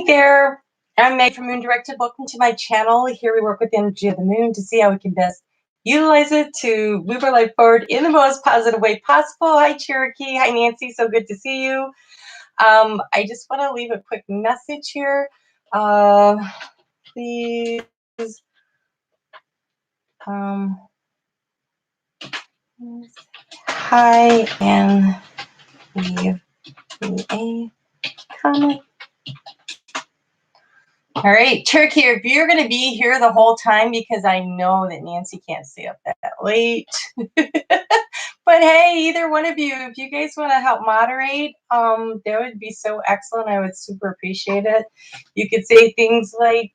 there, I'm Meg from Moon Directed. Welcome to my channel. Here we work with the energy of the moon to see how we can best utilize it to move our life forward in the most positive way possible. Hi Cherokee, hi Nancy, so good to see you. I just want to leave a quick message here. Please, hi and leave me a comment. All right, Cherokee, if you're going to be here the whole time, because I know that Nancy can't stay up that late. But hey, either one of you, if you guys want to help moderate, that would be so excellent. I would super appreciate it. You could say things like,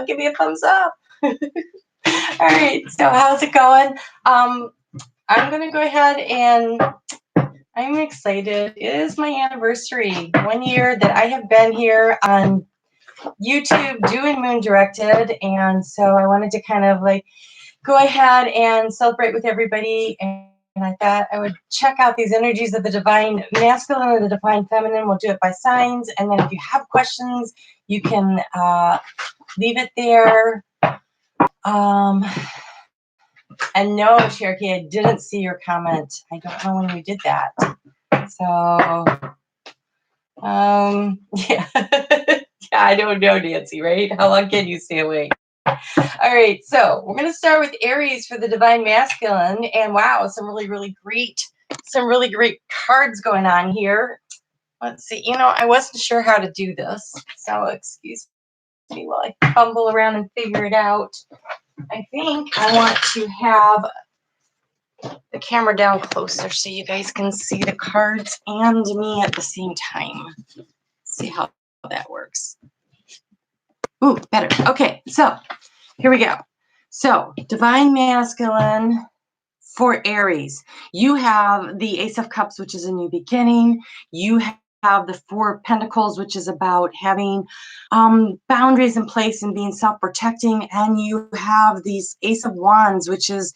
give me a thumbs up. All right, so how's it going? I'm going to go ahead and I'm excited. It is my anniversary, 1 year that I have been here on YouTube doing Moon Directed, and so I wanted to kind of like go ahead and celebrate with everybody, and I thought I would check out these energies of the divine masculine and the divine feminine. We'll do it by signs, and then if you have questions, you can leave it there. And no, Cherokee, I didn't see your comment. I don't know when we did that. So yeah. Yeah, I don't know, Nancy, right? How long can you stay awake? All right, so we're going to start with Aries for the divine masculine, and wow, some really great cards going on here. Let's see. You know, I wasn't sure how to do this, so excuse me while I fumble around and figure it out. I think I want to have the camera down closer so you guys can see the cards and me at the same time. Let's see how that works. Ooh, better. Okay, so here we go. So, divine masculine for Aries. You have the Ace of Cups, which is a new beginning. You have the Four of Pentacles, which is about having boundaries in place and being self-protecting. And you have these Ace of Wands, which is,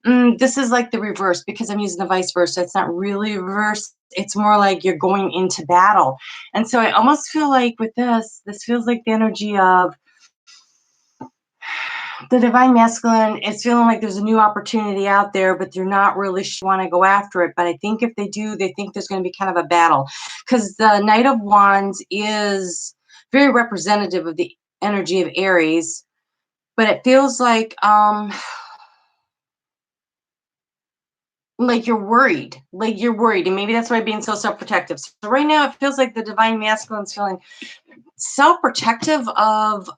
this is like the reverse because I'm using the vice versa. It's not really reverse. It's more like you're going into battle. And so I almost feel like with this feels like the energy of the divine masculine is feeling like there's a new opportunity out there, but they're not really sure want to go after it. But I think if they do, they think there's going to be kind of a battle, because the Knight of Wands is very representative of the energy of Aries, but it feels like you're worried, and maybe that's why being so self-protective. So right now, it feels like the divine masculine's feeling self-protective of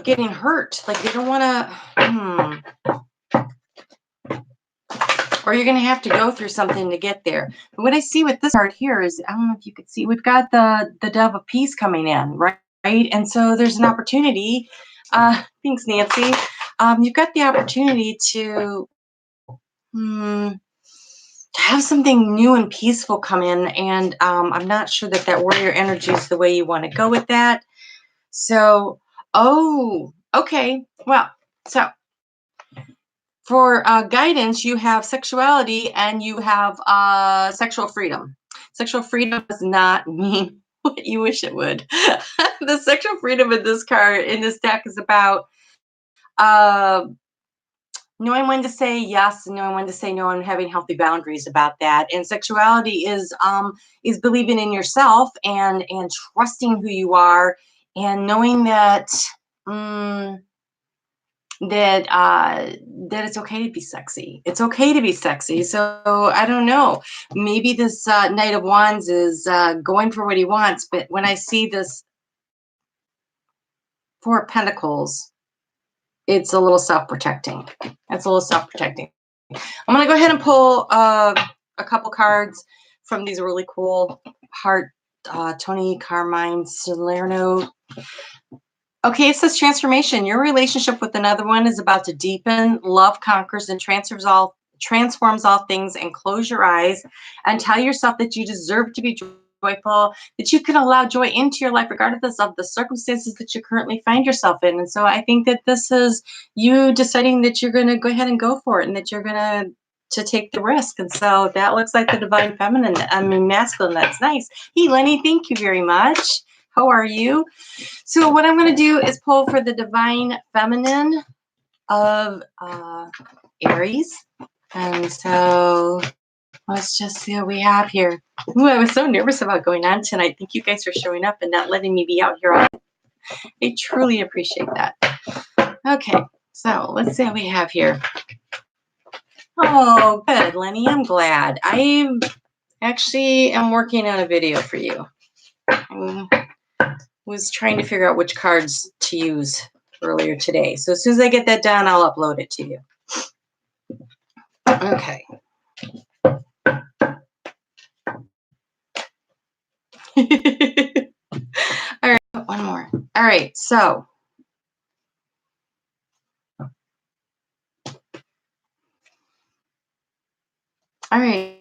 getting hurt. Like they don't want to, or you're going to have to go through something to get there. But what I see with this card here is, I don't know if you could see, we've got the Dove of Peace coming in, right? And so there's an opportunity. Thanks, Nancy. You've got the opportunity to have something new and peaceful come in, and I'm not sure that warrior energy is the way you want to go with that. So, oh, okay. Well, so for guidance, you have sexuality and you have sexual freedom. Sexual freedom does not mean what you wish it would. The sexual freedom in this card, in this deck, is about knowing when to say yes and knowing when to say no, and having healthy boundaries about that. And sexuality is believing in yourself and trusting who you are, and knowing that that it's okay to be sexy. It's okay to be sexy. So I don't know. Maybe this Knight of Wands is going for what he wants, but when I see this Four of Pentacles, it's a little self-protecting. It's a little self-protecting. I'm going to go ahead and pull a couple cards from these really cool heart, Tony Carmine Salerno. Okay, it says transformation. Your relationship with another one is about to deepen. Love conquers and transforms all things. And close your eyes and tell yourself that you deserve to be joyful, that you can allow joy into your life regardless of the circumstances that you currently find yourself in. And so I think that this is you deciding that you're going to go ahead and go for it, and that you're going to to take the risk. And so that looks like the divine feminine, I mean masculine. That's nice. Hey Lenny, thank you very much. How are you? So what I'm going to do is pull for the divine feminine of Aries. And so let's just see what we have here. Ooh, I was so nervous about going on tonight. Thank you guys for showing up and not letting me be out here. I truly appreciate that. Okay, so let's see what we have here. Oh, good, Lenny. I'm glad. I actually am working on a video for you. I was trying to figure out which cards to use earlier today. So as soon as I get that done, I'll upload it to you. Okay. All right, one more. All right, so all right,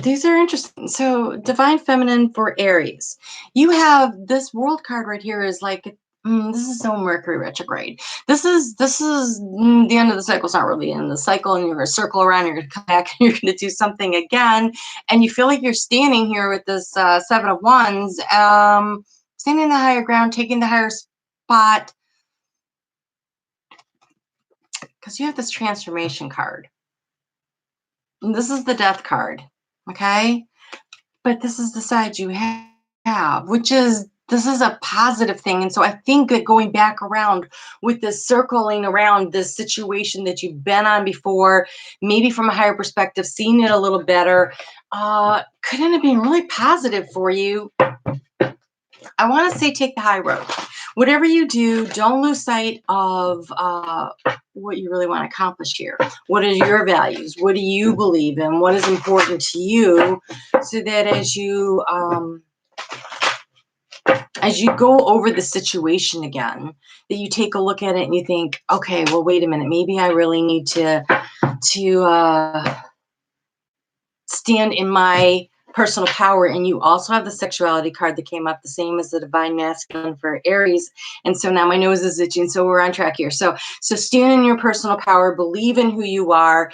these are interesting. So divine feminine for Aries. You have this world card right here is like, this is so Mercury retrograde. This is the end of the cycle. It's not really the end of the cycle, and you're going to circle around, you're going to come back, and you're going to do something again. And you feel like you're standing here with this Seven of Wands, standing in the higher ground, taking the higher spot, because you have this transformation card. And this is the death card, okay? But this is the side you have, which is, this is a positive thing. And so I think that going back around with this circling around this situation that you've been on before, maybe from a higher perspective, seeing it a little better, could end up being really positive for you. I want to say take the high road. Whatever you do, don't lose sight of what you really want to accomplish here. What are your values? What do you believe in? What is important to you? So that as you go over the situation again, that you take a look at it and you think, okay, well, wait a minute, maybe I really need to stand in my personal power. And you also have the sexuality card that came up, the same as the divine masculine for Aries. And so now my nose is itching, so we're on track here. So stand in your personal power, believe in who you are,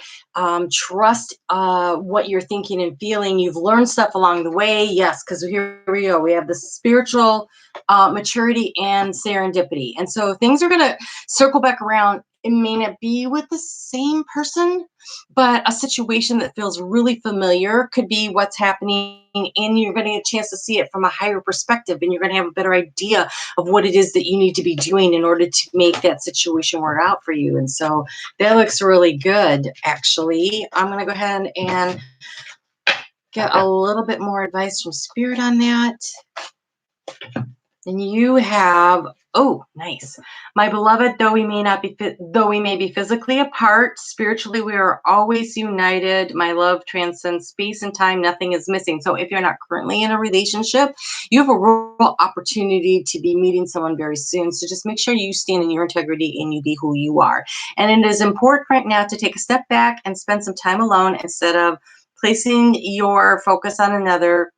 trust what you're thinking and feeling. You've learned stuff along the way. Yes, because here we go. We have the spiritual maturity and serendipity. And so things are going to circle back around. It may not be with the same person, but a situation that feels really familiar could be what's happening, and you're going to get a chance to see it from a higher perspective, and you're going to have a better idea of what it is that you need to be doing in order to make that situation work out for you. And so that looks really good, actually. I'm going to go ahead and get a little bit more advice from Spirit on that. And you have, oh, nice. My beloved, though we may be physically apart, spiritually we are always united. My love transcends space and time. Nothing is missing. So if you're not currently in a relationship, you have a real opportunity to be meeting someone very soon. So just make sure you stand in your integrity and you be who you are. And it is important right now to take a step back and spend some time alone instead of placing your focus on another.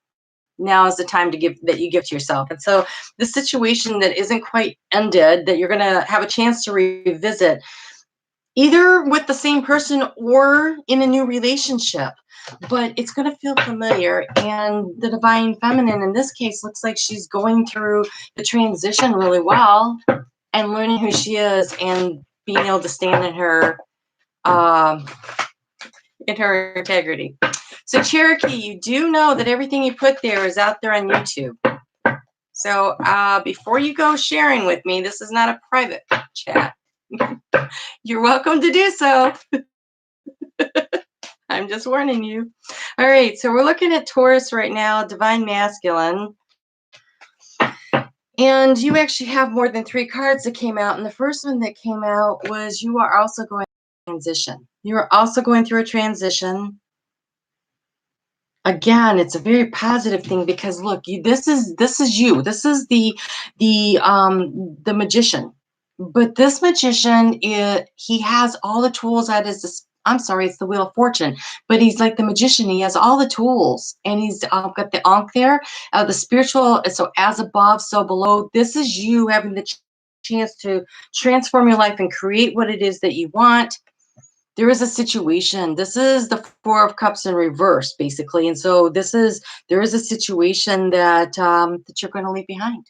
Now is the time to give to yourself. And so the situation that isn't quite ended, that you're going to have a chance to revisit, either with the same person or in a new relationship, but it's going to feel familiar. And the divine feminine in this case looks like she's going through the transition really well and learning who she is and being able to stand in her integrity. So Cherokee, you do know that everything you put there is out there on YouTube. So before you go sharing with me, this is not a private chat. You're welcome to do so. I'm just warning you. All right, so we're looking at Taurus right now, divine masculine. And you actually have more than 3 cards that came out. And the first one that came out was you are also going through a transition. You are also going through a transition. Again, it's a very positive thing because look, this is you. This is the magician. But this magician, he has all the tools at his, I'm sorry, it's the Wheel of Fortune, but he's like the magician. He has all the tools, and he's got the Ankh there, the spiritual. So as above, so below. This is you having the chance to transform your life and create what it is that you want. There is a situation. This is the Four of Cups in reverse, basically. And so there is a situation that that you're going to leave behind.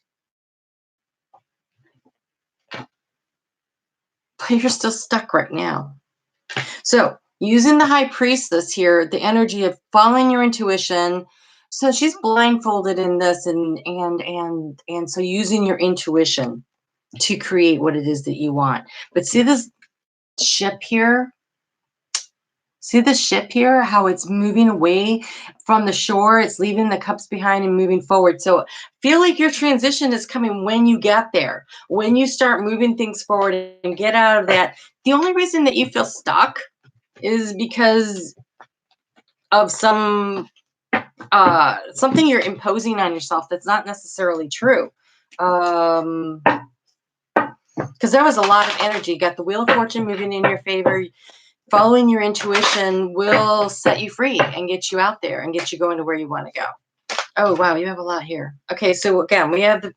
But you're still stuck right now. So using the High Priestess here, the energy of following your intuition. So she's blindfolded in this, and so using your intuition to create what it is that you want. But see this ship here? See the ship here, how it's moving away from the shore, it's leaving the cups behind and moving forward. So feel like your transition is coming when you get there, when you start moving things forward and get out of that. The only reason that you feel stuck is because of something you're imposing on yourself that's not necessarily true. Because there was a lot of energy. You got the Wheel of Fortune moving in your favor. Following your intuition will set you free and get you out there and get you going to where you want to go. Oh, wow, you have a lot here. Okay, so again, we have the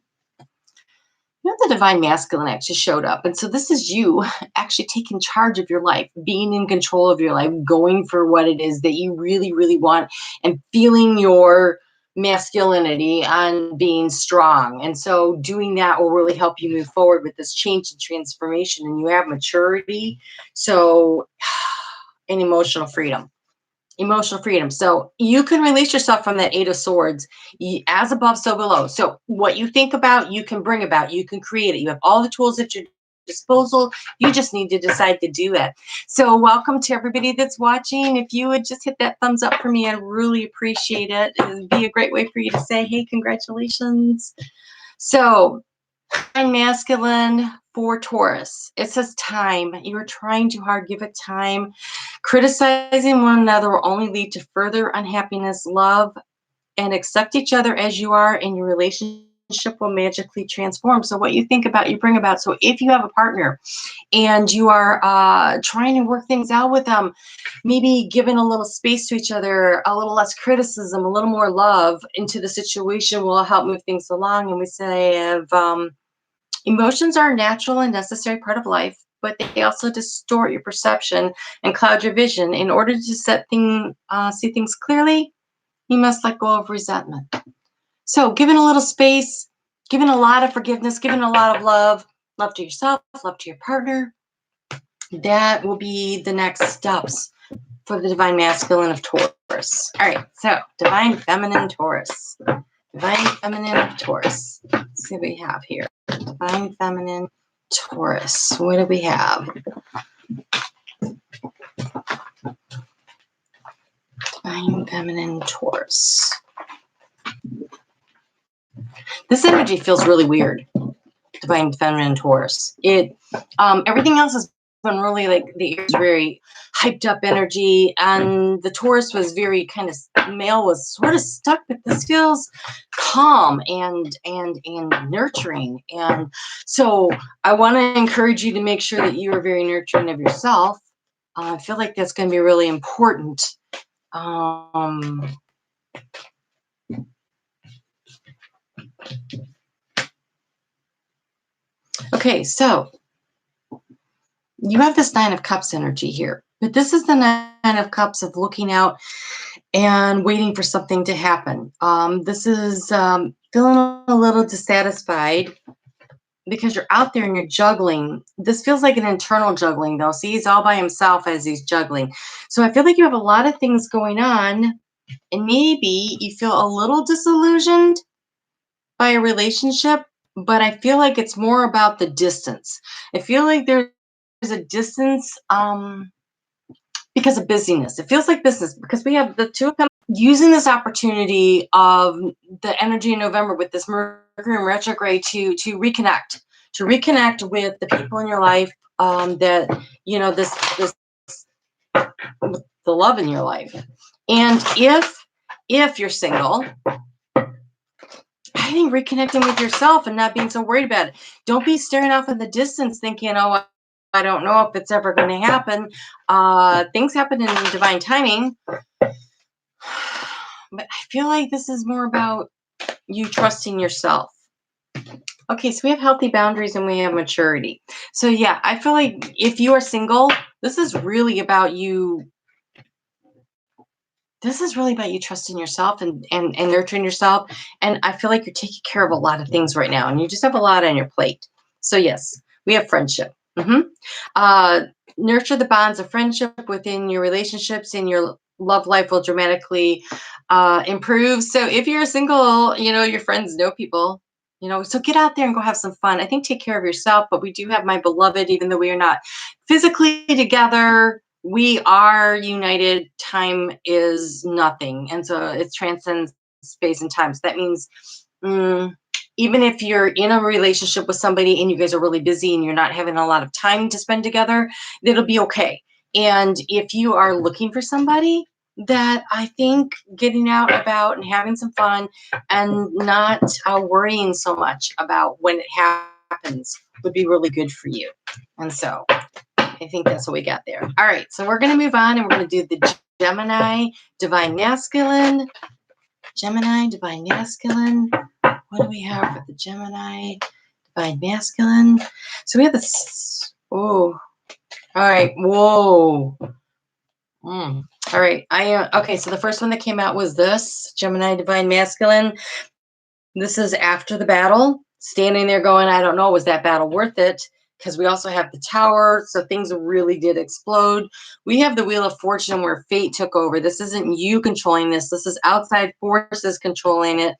Divine Masculine actually showed up. And so this is you actually taking charge of your life, being in control of your life, going for what it is that you really, really want, and feeling your masculinity and being strong. And so doing that will really help you move forward with this change and transformation. And you have maturity. So, and emotional freedom. Emotional freedom. So you can release yourself from that Eight of Swords, as above, so below. So what you think about, you can bring about, you can create it. You have all the tools at your disposal. You just need to decide to do it. So welcome to everybody that's watching. If you would just hit that thumbs up for me, I'd really appreciate it. It would be a great way for you to say, hey, congratulations. So masculine for Taurus. It says time. You are trying too hard. Give it time. Criticizing one another will only lead to further unhappiness. Love and accept each other as you are, and your relationship will magically transform. So what you think about, you bring about. So if you have a partner and you are trying to work things out with them, maybe giving a little space to each other, a little less criticism, a little more love into the situation will help move things along. And we say emotions are a natural and necessary part of life, but they also distort your perception and cloud your vision. In order to see things clearly, you must let go of resentment. So giving a little space, giving a lot of forgiveness, giving a lot of love to yourself, love to your partner, that will be the next steps for the Divine Masculine of Taurus. All right, so Divine Feminine Taurus. Divine Feminine of Taurus. Let's see what we have here. Divine Feminine Taurus. What do we have? Divine Feminine Taurus. This energy feels really weird. Divine Feminine Taurus. Everything else has been really like the air is very hyped up energy, and the Taurus was very kind of male, was sort of stuck, but this feels calm and nurturing. And so I want to encourage you to make sure that you are very nurturing of yourself. I feel like that's going to be really important. Okay, so you have this Nine of Cups energy here, but this is the Nine of Cups of looking out and waiting for something to happen. This is feeling a little dissatisfied because you're out there and you're juggling. This feels like an internal juggling, though. See, he's all by himself as he's juggling. So I feel like you have a lot of things going on, and maybe you feel a little disillusioned by a relationship, but I feel like it's more about the distance. I feel like there's a distance because of busyness. It feels like business because we have the two of them using this opportunity of the energy in November with this Mercury in retrograde to reconnect with the people in your life, that the love in your life. And if you're single, I think reconnecting with yourself and not being so worried about it. Don't be staring off in the distance thinking, oh, I don't know if it's ever going to happen. Things happen in divine timing. But I feel like this is more about you trusting yourself. Okay, so we have healthy boundaries and we have maturity. So yeah, I feel like if you are single, This is really about you. This is really about you trusting yourself and nurturing yourself. And I feel like you're taking care of a lot of things right now, and you just have a lot on your plate. So yes, we have friendship. Uh, Nurture the bonds of friendship within your relationships, and your love life will dramatically improve. So if you're single, your friends know people. So get out there and go have some fun. I think take care of yourself, but we do have my beloved, even though we are not physically together, we are united. Time is nothing. And so it transcends space and time. So that means even if you're in a relationship with somebody and you guys are really busy and you're not having a lot of time to spend together, it'll be okay. And if you are looking for somebody, that I think getting out about and having some fun and not worrying so much about when it happens would be really good for you. And so I think that's what we got there. All right, so we're going to move on and we're going to do the Gemini, Divine Masculine. Gemini, Divine Masculine. What do we have for the Gemini, Divine Masculine? So we have this. Oh, all right. Whoa. All right. Okay. So the first one that came out was this Gemini, Divine Masculine. This is after the battle, standing there going, I don't know, was that battle worth it? Because we also have the Tower, so things really did explode. We have the Wheel of Fortune where fate took over. This isn't you controlling this. This is outside forces controlling it,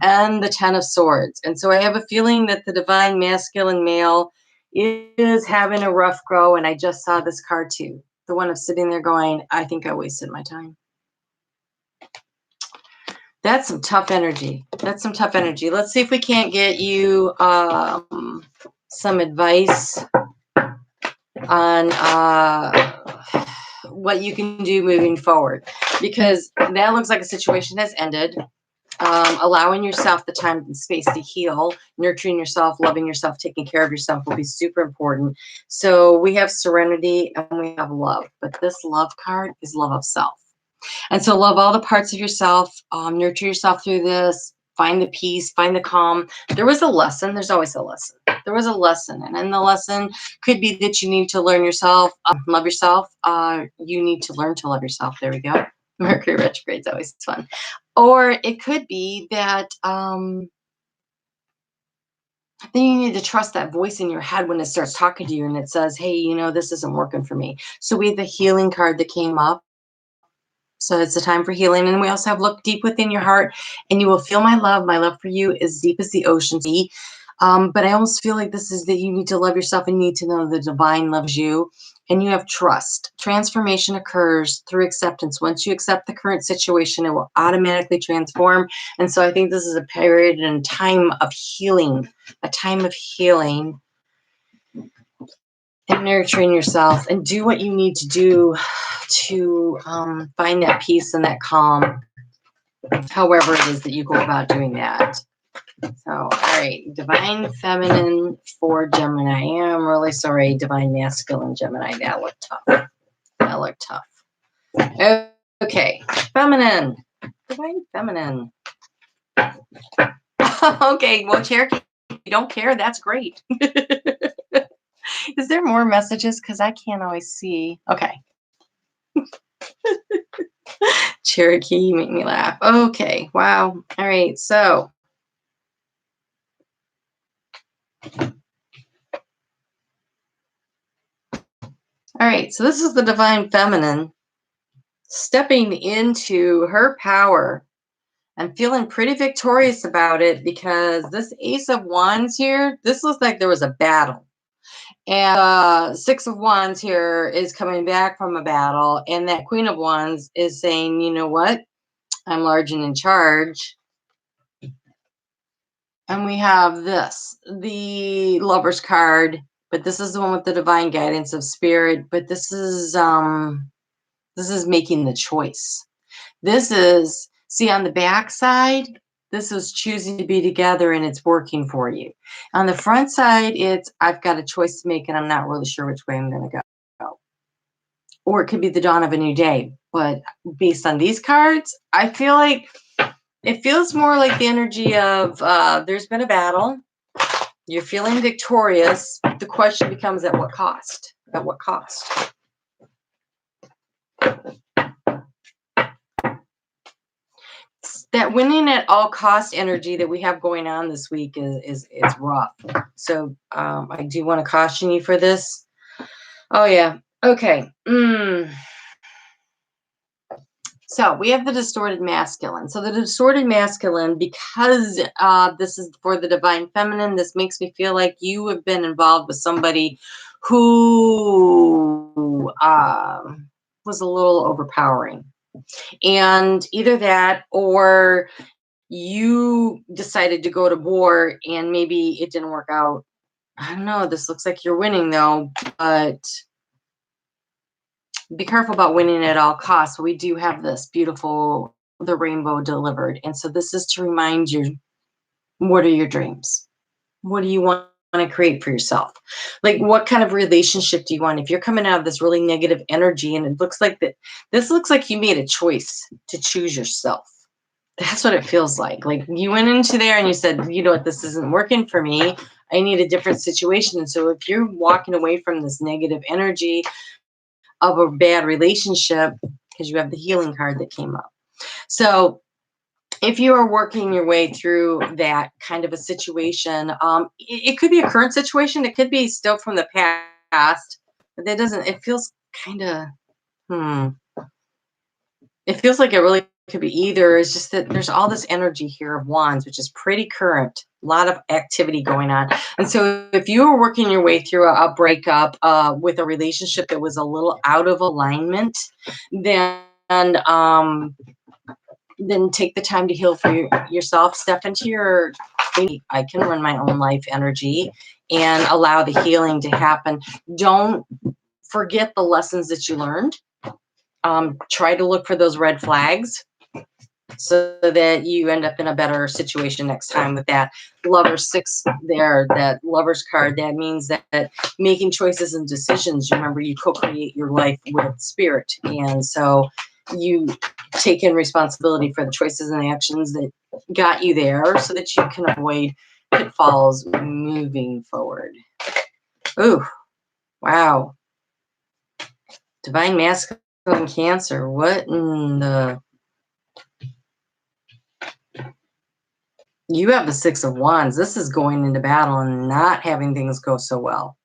and the Ten of Swords. And so I have a feeling that the Divine Masculine male is having a rough go, and I just saw this card too. The one of sitting there going, I think I wasted my time. That's some tough energy. That's some tough energy. Let's see if we can't get you some advice on what you can do moving forward, because that looks like a situation has ended. Allowing yourself the time and space to heal, nurturing yourself, loving yourself, taking care of yourself will be super important. So we have serenity and we have love, but this love card is love of self. And so love all the parts of yourself, nurture yourself through this, find the peace, find the calm. There was a lesson. There's always a lesson. There was a lesson. And then the lesson could be that you need to learn yourself, love yourself. You need to learn to love yourself. There we go. Mercury retrograde is always fun. Or it could be that then you need to trust that voice in your head when it starts talking to you and it says, hey, this isn't working for me. So we have the healing card that came up. So it's a time for healing. And we also have look deep within your heart and you will feel my love. My love for you is deep as the ocean sea. But I almost feel like this is that you need to love yourself and you need to know the divine loves you. And you have trust. Transformation occurs through acceptance. Once you accept the current situation, it will automatically transform. And so I think this is a period and time of healing, a time of healing and nurturing yourself, and do what you need to do to find that peace and that calm, however it is that you go about doing that. So, all right, Divine Feminine for Gemini. I am really sorry, Divine Masculine Gemini. That looked tough. That looked tough. Okay, Feminine. Divine Feminine. Okay, well, Cherokee, if you don't care, that's great. Is there more messages? Because I can't always see. Okay. Cherokee, you make me laugh. Okay, wow. All right, so. All right, so this is the Divine Feminine stepping into her power. I'm feeling pretty victorious about it because this Ace of Wands here, this looks like there was a battle. And Six of Wands here is coming back from a battle. And that Queen of Wands is saying, you know what? I'm large and in charge. And we have this, the Lover's card. But this is the one with the divine guidance of spirit. But this is making the choice. This is, see on the back side, this is choosing to be together and it's working for you. On the front side, it's I've got a choice to make and I'm not really sure which way I'm going to go. Or it could be the dawn of a new day. But based on these cards, I feel like it feels more like the energy of there's been a battle. You're feeling victorious. The question becomes at what cost? At what cost? That winning at all cost energy that we have going on this week is rough. So I do want to caution you for this. Oh yeah. Okay. So we have the distorted masculine. So the distorted masculine, because this is for the divine feminine, this makes me feel like you have been involved with somebody who was a little overpowering. And either that or you decided to go to war and maybe it didn't work out. I don't know. This looks like you're winning though, but be careful about winning at all costs. We do have this beautiful, the rainbow delivered. And so this is to remind you, what are your dreams? What do you want to create for yourself? Like, what kind of relationship do you want? If you're coming out of this really negative energy and it looks like that, this looks like you made a choice to choose yourself. That's what it feels like. Like you went into there and you said, you know what, this isn't working for me. I need a different situation. And so if you're walking away from this negative energy of a bad relationship, because you have the healing card that came up. So if you are working your way through that kind of a situation, it could be a current situation. It could be still from the past, but that doesn't, it feels kind of, it feels like it really could be either. It's just that there's all this energy here of wands, which is pretty current, a lot of activity going on. And so if you were working your way through a breakup with a relationship that was a little out of alignment, then take the time to heal for yourself. Step into your, I can run my own life energy and allow the healing to happen. Don't forget the lessons that you learned. Try to look for those red flags so that you end up in a better situation next time with that Lover's 6 there, that Lover's card. That means that making choices and decisions, remember, you co-create your life with spirit. And so you take in responsibility for the choices and the actions that got you there so that you can avoid pitfalls moving forward. Ooh, wow. Divine masculine Cancer. What in the... You have the 6 of Wands. This is going into battle and not having things go so well.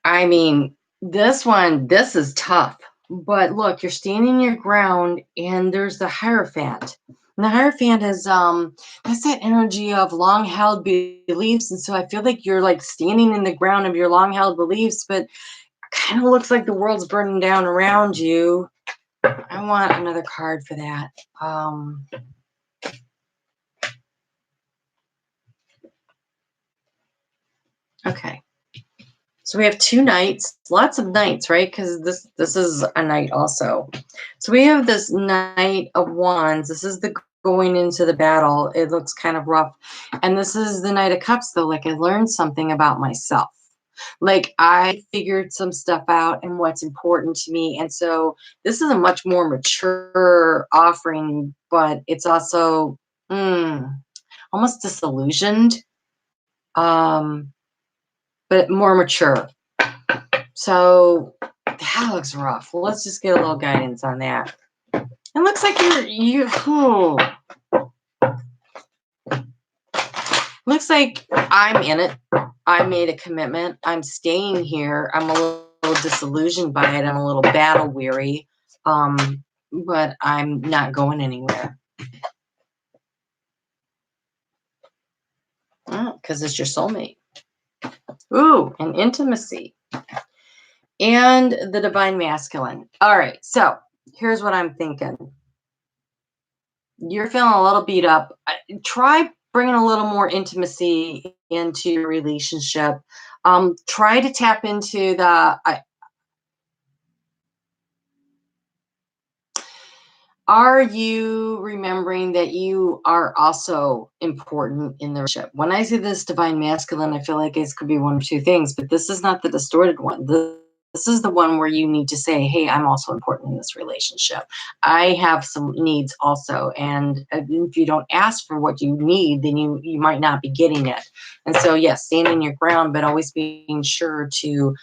I mean, this is tough. But look, you're standing your ground and there's the Hierophant. And the Hierophant is that's that energy of long-held beliefs. And so I feel like you're like standing in the ground of your long-held beliefs, but kind of looks like the world's burning down around you. I want another card for that. Okay. So we have 2 knights, lots of knights, right? Because this is a knight also. So we have this Knight of Wands. This is the going into the battle. It looks kind of rough. And this is the Knight of Cups, though. Like I learned something about myself. Like I figured some stuff out and what's important to me. And so this is a much more mature offering, but it's also almost disillusioned, but more mature. So that looks rough. Well, let's just get a little guidance on that. It looks like looks like I'm in it. I made a commitment. I'm staying here. I'm a little disillusioned by it. I'm a little battle weary, but I'm not going anywhere. Because it's your soulmate. Ooh, and intimacy. And the divine masculine. All right, so here's what I'm thinking. You're feeling a little beat up. Try bringing a little more intimacy into your relationship. Try to tap into the... Are you remembering that you are also important in the relationship? When I say this divine masculine, I feel like it could be one of 2 things, but this is not the distorted one. this is the one where you need to say, hey, I'm also important in this relationship. I have some needs also. And if you don't ask for what you need, then you might not be getting it. And so, yes, standing your ground, but always being sure to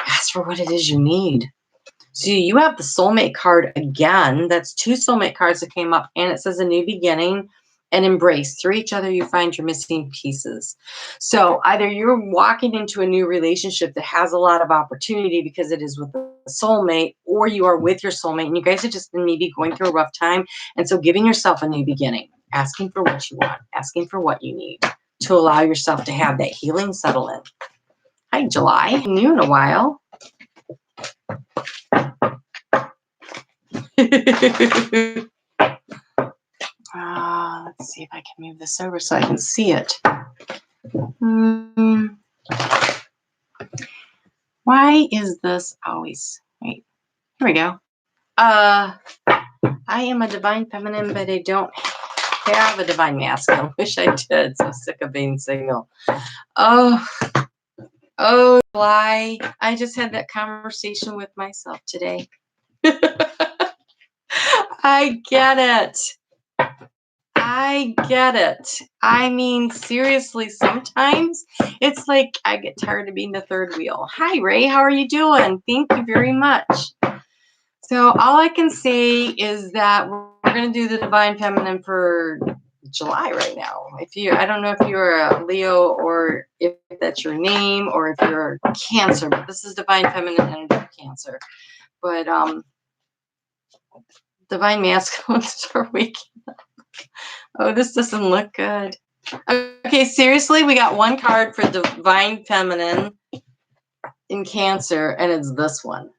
ask for what it is you need. So you have the soulmate card again. That's 2 soulmate cards that came up, and it says a new beginning and embrace. Through each other, you find your missing pieces. So either you're walking into a new relationship that has a lot of opportunity because it is with a soulmate, or you are with your soulmate and you guys have just been maybe going through a rough time. And so giving yourself a new beginning, asking for what you want, asking for what you need to allow yourself to have that healing settle in. Hi, July. New in a while. Let's see if I can move this over so I can see it. Why is this always... Wait, here we go. I am a divine feminine, but I don't have a divine masculine. I wish I did. So sick of being single. Oh, July. I just had that conversation with myself today. I get it. I mean, seriously, sometimes it's like I get tired of being the third wheel. Hi, Ray. How are you doing? Thank you very much. So all I can say is that we're going to do the divine feminine for July right now. I don't know if you're a Leo or if that's your name, or if you're a Cancer, but this is divine feminine energy for Cancer. But divine masculines are waking up. Oh, this doesn't look good. Okay, seriously, we got one card for divine feminine in Cancer, and it's this one.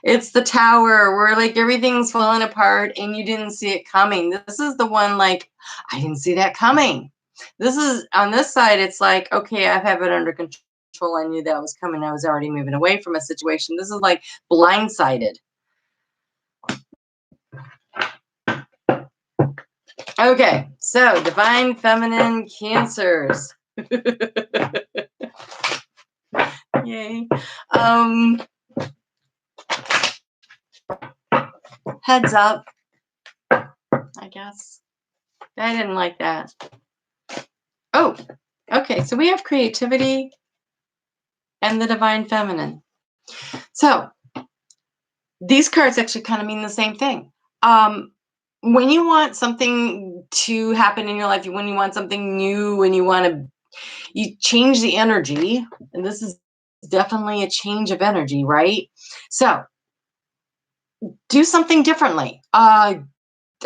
It's the Tower, where like everything's falling apart and you didn't see it coming. This is the one like, I didn't see that coming. This is on this side, it's like, okay, I have it under control. I knew that was coming. I was already moving away from a situation. This is like blindsided. Okay, so divine feminine Cancers. Yay. Heads up, I guess. I didn't like that. Oh, okay, so we have creativity and the divine feminine. So these cards actually kind of mean the same thing. When you want something to happen in your life, when you want something new, when you change the energy, and this is definitely a change of energy, right? So do something differently.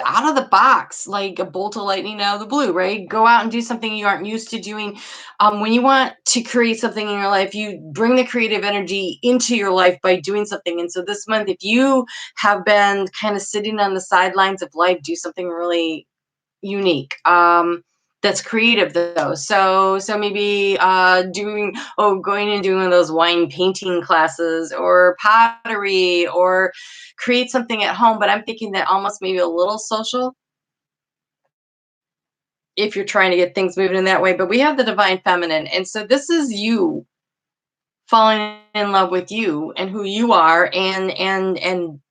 Out of the box, like a bolt of lightning out of the blue, right? Go out and do something you aren't used to doing. When you want to create something in your life, you bring the creative energy into your life by doing something. And so this month, if you have been kind of sitting on the sidelines of life, do something really unique. That's creative though. So maybe going and doing one of those wine painting classes or pottery, or create something at home. But I'm thinking that almost maybe a little social, if you're trying to get things moving in that way. But we have the divine feminine, and so this is you falling in love with you and who you are,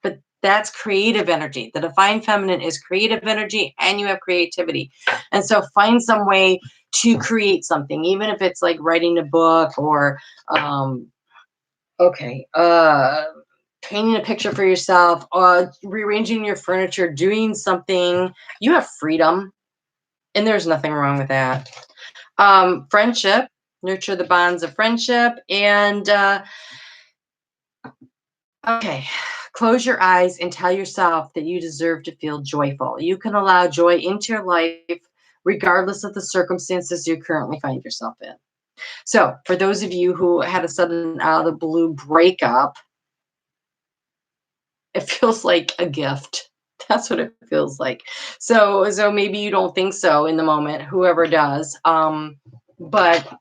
but that's creative energy. The divine feminine is creative energy, and you have creativity. And so find some way to create something, even if it's like writing a book or painting a picture for yourself, or rearranging your furniture, doing something. You have freedom, and there's nothing wrong with that. Friendship, nurture the bonds of friendship. And okay, close your eyes and tell yourself that you deserve to feel joyful. You can allow joy into your life regardless of the circumstances you currently find yourself in. So for those of you who had a sudden out of the blue breakup, it feels like a gift. That's what it feels like. So maybe you don't think so in the moment, whoever does. But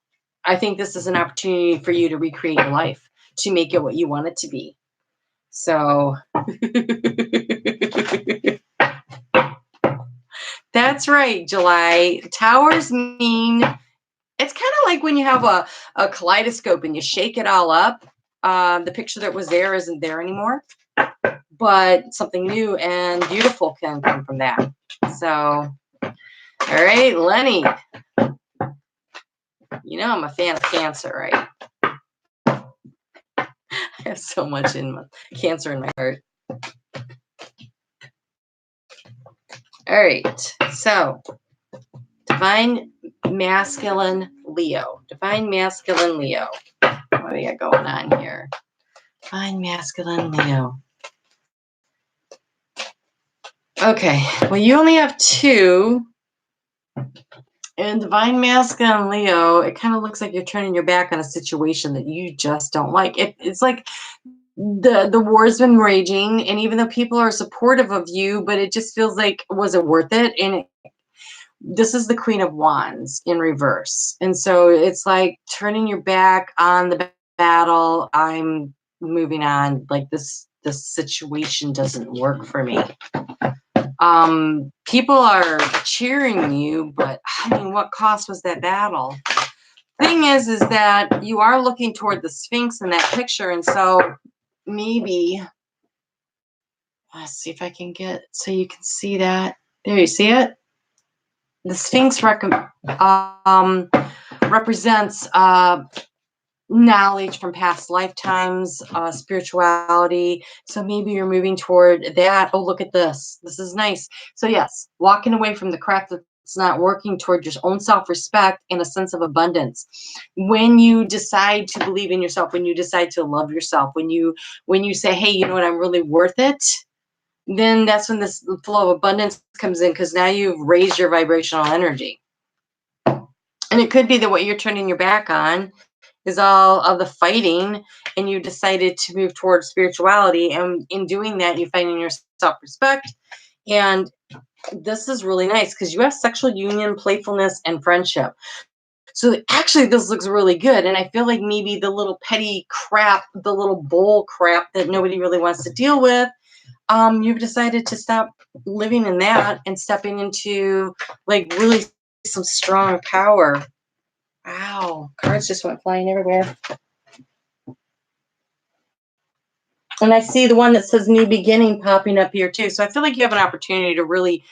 I think this is an opportunity for you to recreate your life, to make it what you want it to be. So that's right, July. Towers mean it's kind of like when you have a kaleidoscope and you shake it all up. The picture that was there isn't there anymore, but something new and beautiful can come from that. So, all right, Lenny, you know I'm a fan of Cancer, right? I have so much in my Cancer in my heart. All right, so Divine Masculine Leo. Divine Masculine Leo. What do you got going on here? Divine Masculine Leo. Okay, well, you only have 2. And Divine Masculine Leo, it kind of looks like you're turning your back on a situation that you just don't like. It's like the war's been raging, and even though people are supportive of you, but it just feels like, was it worth it? And this is the Queen of Wands in reverse. And so it's like turning your back on the battle. I'm moving on. Like this situation doesn't work for me. People are cheering you, but I mean, what cost was that battle? Thing is that you are looking toward the Sphinx in that picture. And so maybe, let's see if I can get, so you can see that. There, you see it? The Sphinx represents knowledge from past lifetimes, spirituality. So maybe you're moving toward that. Oh, look at this. This is nice. So yes, walking away from the crap that's not working toward your own self-respect and a sense of abundance. When you decide to believe in yourself, when you decide to love yourself, when you say, hey, you know what, I'm really worth it, then that's when this flow of abundance comes in, because now you've raised your vibrational energy. And it could be that what you're turning your back on is all of the fighting, and you decided to move towards spirituality. And in doing that, you find in your self-respect. And this is really nice because you have sexual union, playfulness, and friendship. So actually, this looks really good. And I feel like maybe the little petty crap, the little bull crap that nobody really wants to deal with, you've decided to stop living in that and stepping into like really some strong power. Wow, cards just went flying everywhere. And I see the one that says new beginning popping up here too. So I feel like you have an opportunity to really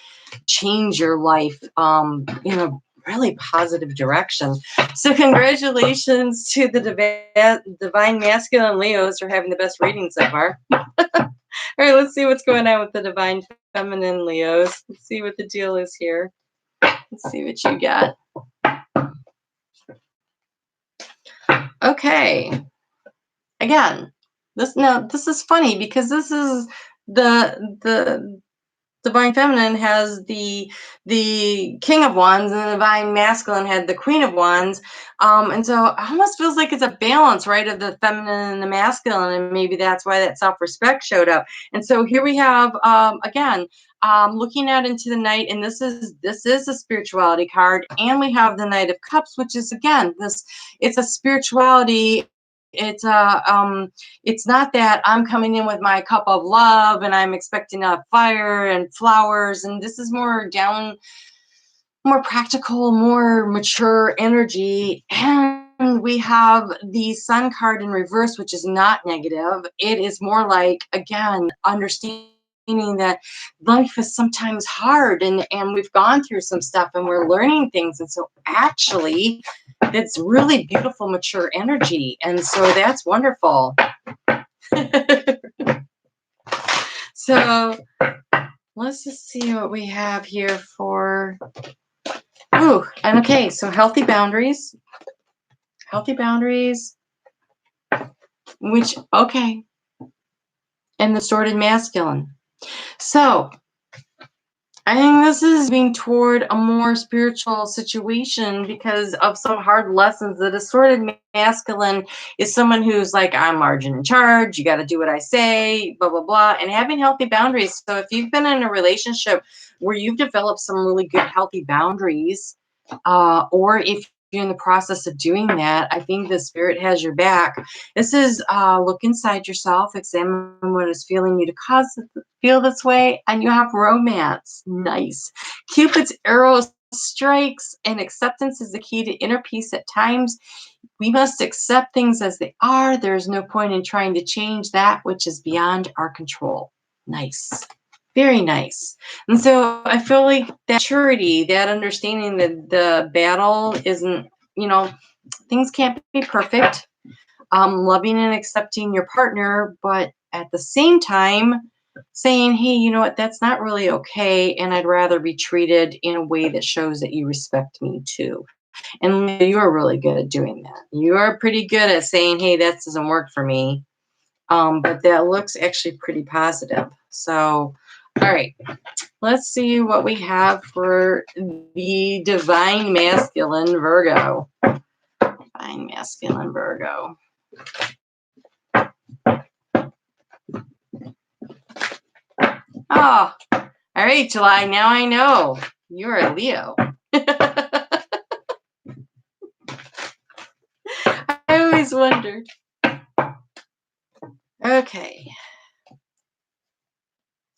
change your life in a really positive direction. So congratulations to the Divine Masculine Leos for having the best reading so far. All right, let's see what's going on with the Divine Feminine Leos. Let's see what the deal is here. Let's see what you got. Okay. Again, this is funny because this is the Divine Feminine has the King of Wands, and the Divine Masculine had the Queen of Wands. And so it almost feels like it's a balance, right, of the feminine and the masculine, and maybe that's why that self-respect showed up. And so here we have, again, looking out into the night, and this is a spirituality card, and we have the Knight of Cups, which is, again, it's a spirituality. It's not that I'm coming in with my cup of love and I'm expecting a fire and flowers, and this is more practical, more mature energy. And we have the Sun card in reverse, which is not negative. It is more like, again, understanding that life is sometimes hard, and we've gone through some stuff and we're learning things. And so actually it's really beautiful, mature energy. And so that's wonderful. So let's just see what we have here for, oh, and okay, so healthy boundaries, which, okay, and the Sworded Masculine. So I think this is being toward a more spiritual situation because of some hard lessons. That a Sworded Masculine is someone who's like, I'm margin in charge, you got to do what I say, blah, blah, blah, and having healthy boundaries. So if you've been in a relationship where you've developed some really good healthy boundaries, or if you're in the process of doing that, I think the spirit has your back. This is look inside yourself, examine what is feeling you to cause it to feel this way, and you have romance. Nice. Cupid's arrows strikes, and acceptance is the key to inner peace at times. We must accept things as they are. There is no point in trying to change that which is beyond our control. Nice. Very nice. And so I feel like that maturity, that understanding that the battle isn't, things can't be perfect. Loving and accepting your partner, but at the same time saying, hey, you know what, that's not really okay. And I'd rather be treated in a way that shows that you respect me too. And you are really good at doing that. You are pretty good at saying, hey, that doesn't work for me. But that looks actually pretty positive. So, all right, let's see what we have for the Divine Masculine Virgo. Divine Masculine Virgo. Oh, all right, July. Now I know you're a Leo. I always wondered. Okay.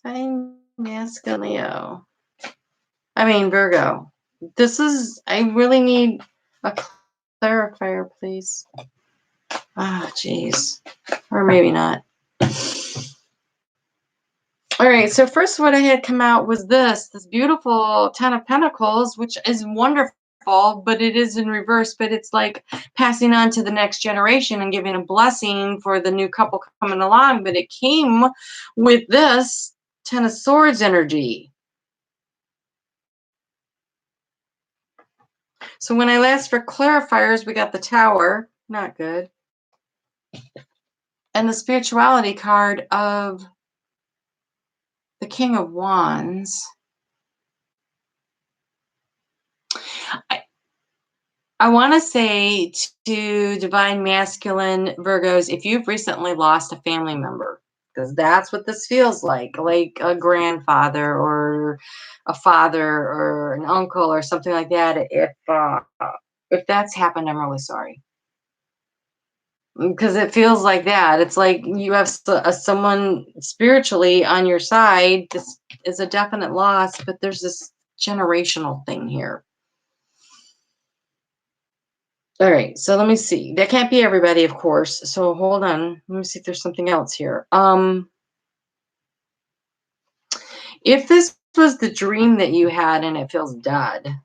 Divine Masculine Leo. Virgo. I really need a clarifier, please. Ah, geez. Or maybe not. All right, so first what I had come out was this beautiful Ten of Pentacles, which is wonderful, but it is in reverse, but it's like passing on to the next generation and giving a blessing for the new couple coming along, but it came with this Ten of Swords energy. So when I asked for clarifiers, we got the Tower, not good, and the spirituality card of the King of Wands. I want to say to Divine Masculine Virgos, if you've recently lost a family member, because that's what this feels like a grandfather or a father or an uncle or something like that. If that's happened, I'm really sorry. Because it feels like that. It's like you have someone spiritually on your side. This is a definite loss, but there's this generational thing here. All right, so let me see. That can't be everybody, of course. So hold on. Let me see if there's something else here. If this was the dream that you had and it feels dead,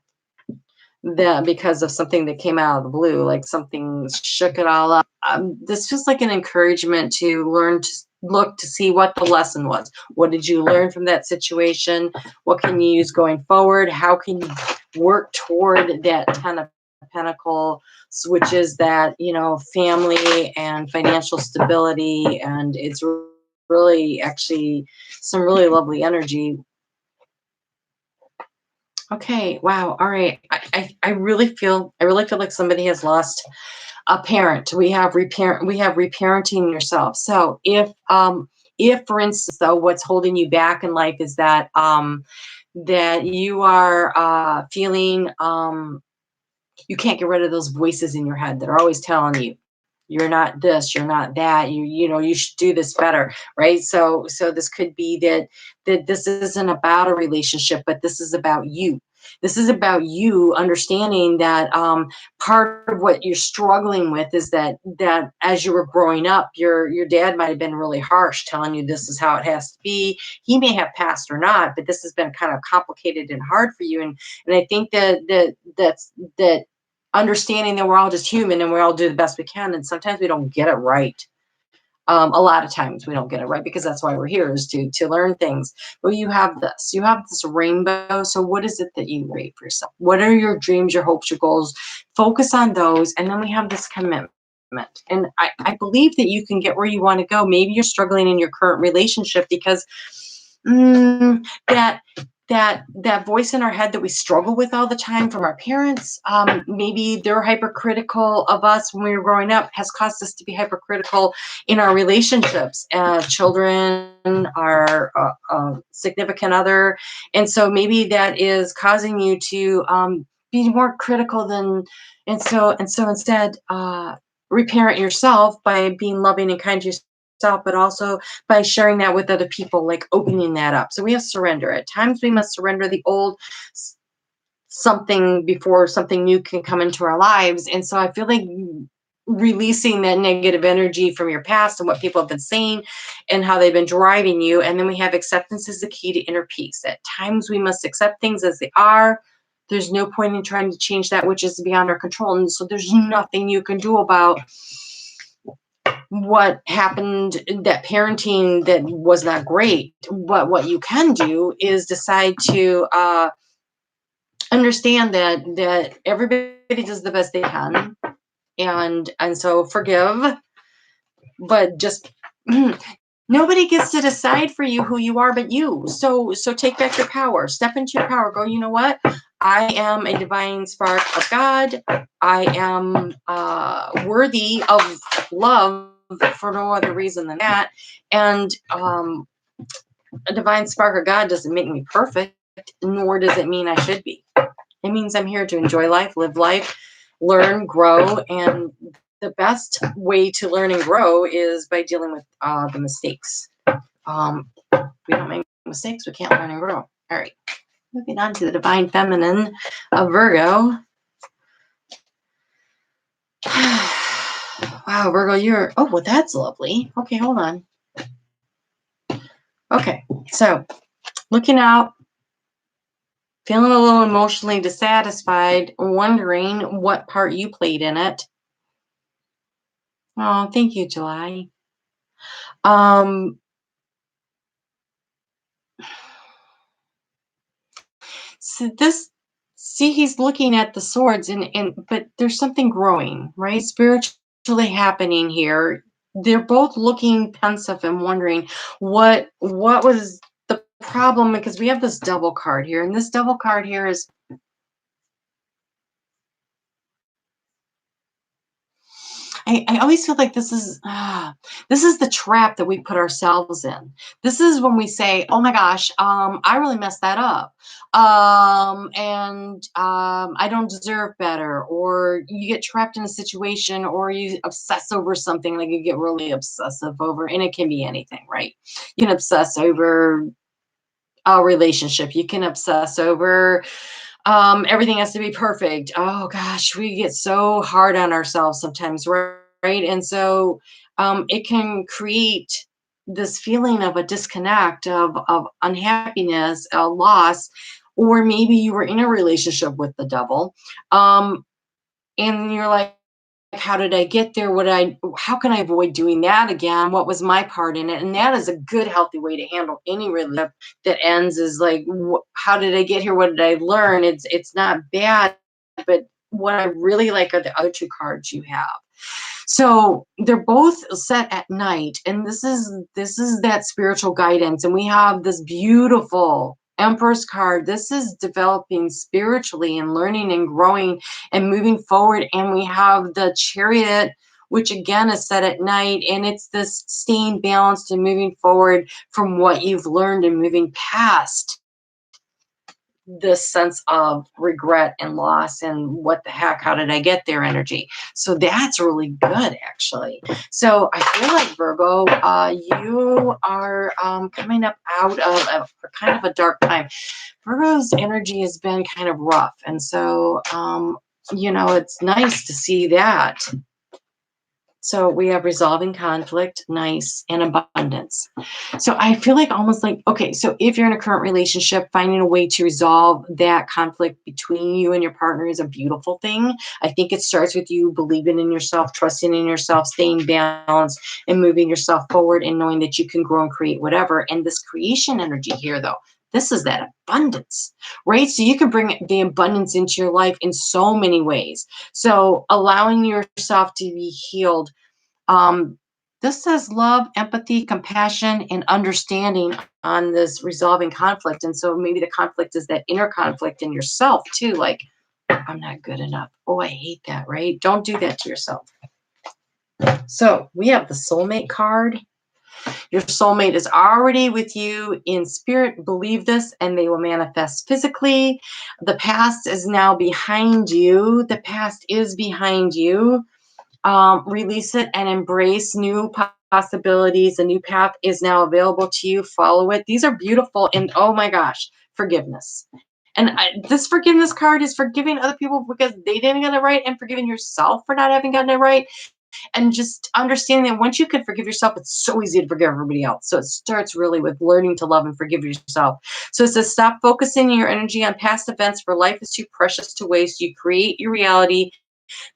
that because of something that came out of the blue, like something shook it all up, this feels like an encouragement to learn to look to see what the lesson was. What did you learn from that situation? What can you use going forward? How can you work toward that Ten of Pentacle, which is that, family and financial stability, and it's really actually some really lovely energy. Okay, wow. All right. I really feel like somebody has lost a parent. We have reparenting yourself. So if for instance, though, what's holding you back in life is that that you are feeling you can't get rid of those voices in your head that are always telling you you're not this, you're not that, you should do this better, right? So this could be that this isn't about a relationship, but this is about you. This is about you understanding that part of what you're struggling with is that as you were growing up, your dad might have been really harsh, telling you this is how it has to be. He may have passed or not, but this has been kind of complicated and hard for you. And I think that understanding that we're all just human and we all do the best we can, and sometimes we don't get it right. A lot of times we don't get it right, because that's why we're here, is to learn things. But you have this rainbow. So what is it that you rate for yourself? What are your dreams, your hopes, your goals? Focus on those. And then we have this commitment. And I believe that you can get where you want to go. Maybe you're struggling in your current relationship because that voice in our head that we struggle with all the time from our parents, maybe they're hypercritical of us when we were growing up, has caused us to be hypercritical in our relationships, children, our significant other. And so maybe that is causing you to be more critical and so instead reparent yourself by being loving and kind to yourself, but also by sharing that with other people, like opening that up. So we have surrender. At times we must surrender the old something before something new can come into our lives. And so I feel like releasing that negative energy from your past and what people have been saying and how they've been driving you. And then we have acceptance is the key to inner peace. At times we must accept things as they are. There's no point in trying to change that which is beyond our control. And so there's nothing you can do about what happened, that parenting that was not great. But what you can do is decide to understand that everybody does the best they can, and so forgive, but just nobody gets to decide for you who you are but you. So take back your power, step into your power, go, you know what, I am a divine spark of God. I am worthy of love for no other reason than that. And a divine spark of God doesn't make me perfect, nor does it mean I should be. It means I'm here to enjoy life, live life, learn, grow. And the best way to learn and grow is by dealing with the mistakes. If we don't make mistakes, we can't learn and grow. All right. Moving on to the divine feminine of Virgo. Wow, Virgo, you're, oh, well, that's lovely. Okay, hold on. Okay, so looking out, feeling a little emotionally dissatisfied, wondering what part you played in it. Oh, thank you, July. So see, he's looking at the swords, but there's something growing, right? Spiritually happening here. They're both looking pensive and wondering what was the problem, because we have this double card here, and this double card here is, I always feel like this is the trap that we put ourselves in. This is when we say, "Oh my gosh, I really messed that up, and I don't deserve better," or you get trapped in a situation, or you obsess over something, like you get really obsessive over, and it can be anything, right? You can obsess over a relationship. You can obsess over everything has to be perfect. Oh gosh, we get so hard on ourselves sometimes, right? And so it can create this feeling of a disconnect, of unhappiness, a loss, or maybe you were in a relationship with the devil, and you're like, how did I get there? How can I avoid doing that again? What was my part in it? And that is a good, healthy way to handle any relationship that ends, is like, how did I get here? What did I learn? It's not bad, but what I really like are the other two cards you have. So they're both set at night, and this is that spiritual guidance. And we have this beautiful Empress card. This is developing spiritually and learning and growing and moving forward. And we have the Chariot, which again is set at night, and it's this staying balanced and moving forward from what you've learned and moving past this sense of regret and loss and what the heck, how did I get there energy. So that's really good, actually. So I feel like, Virgo, you are coming up out of a kind of a dark time. Virgo's energy has been kind of rough, and so it's nice to see that. So we have resolving conflict, nice, and abundance. So I feel like almost like, okay, so if you're in a current relationship, finding a way to resolve that conflict between you and your partner is a beautiful thing. I think it starts with you believing in yourself, trusting in yourself, staying balanced, and moving yourself forward, and knowing that you can grow and create whatever. And this creation energy here, though, this is that abundance, right? So you can bring the abundance into your life in so many ways. So allowing yourself to be healed. This says love, empathy, compassion, and understanding on this resolving conflict. And so maybe the conflict is that inner conflict in yourself too. Like, I'm not good enough. Oh, I hate that, right? Don't do that to yourself. So we have the soulmate card. Your soulmate is already with you in spirit. Believe this, and they will manifest physically. The past is now behind you. The past is behind you. Release it and embrace new possibilities. A new path is now available to you. Follow it. These are beautiful. And oh my gosh, forgiveness. And this forgiveness card is forgiving other people because they didn't get it right, and forgiving yourself for not having gotten it right. And just understanding that once you can forgive yourself, it's so easy to forgive everybody else. So it starts really with learning to love and forgive yourself. So it says, stop focusing your energy on past events, for life is too precious to waste. You create your reality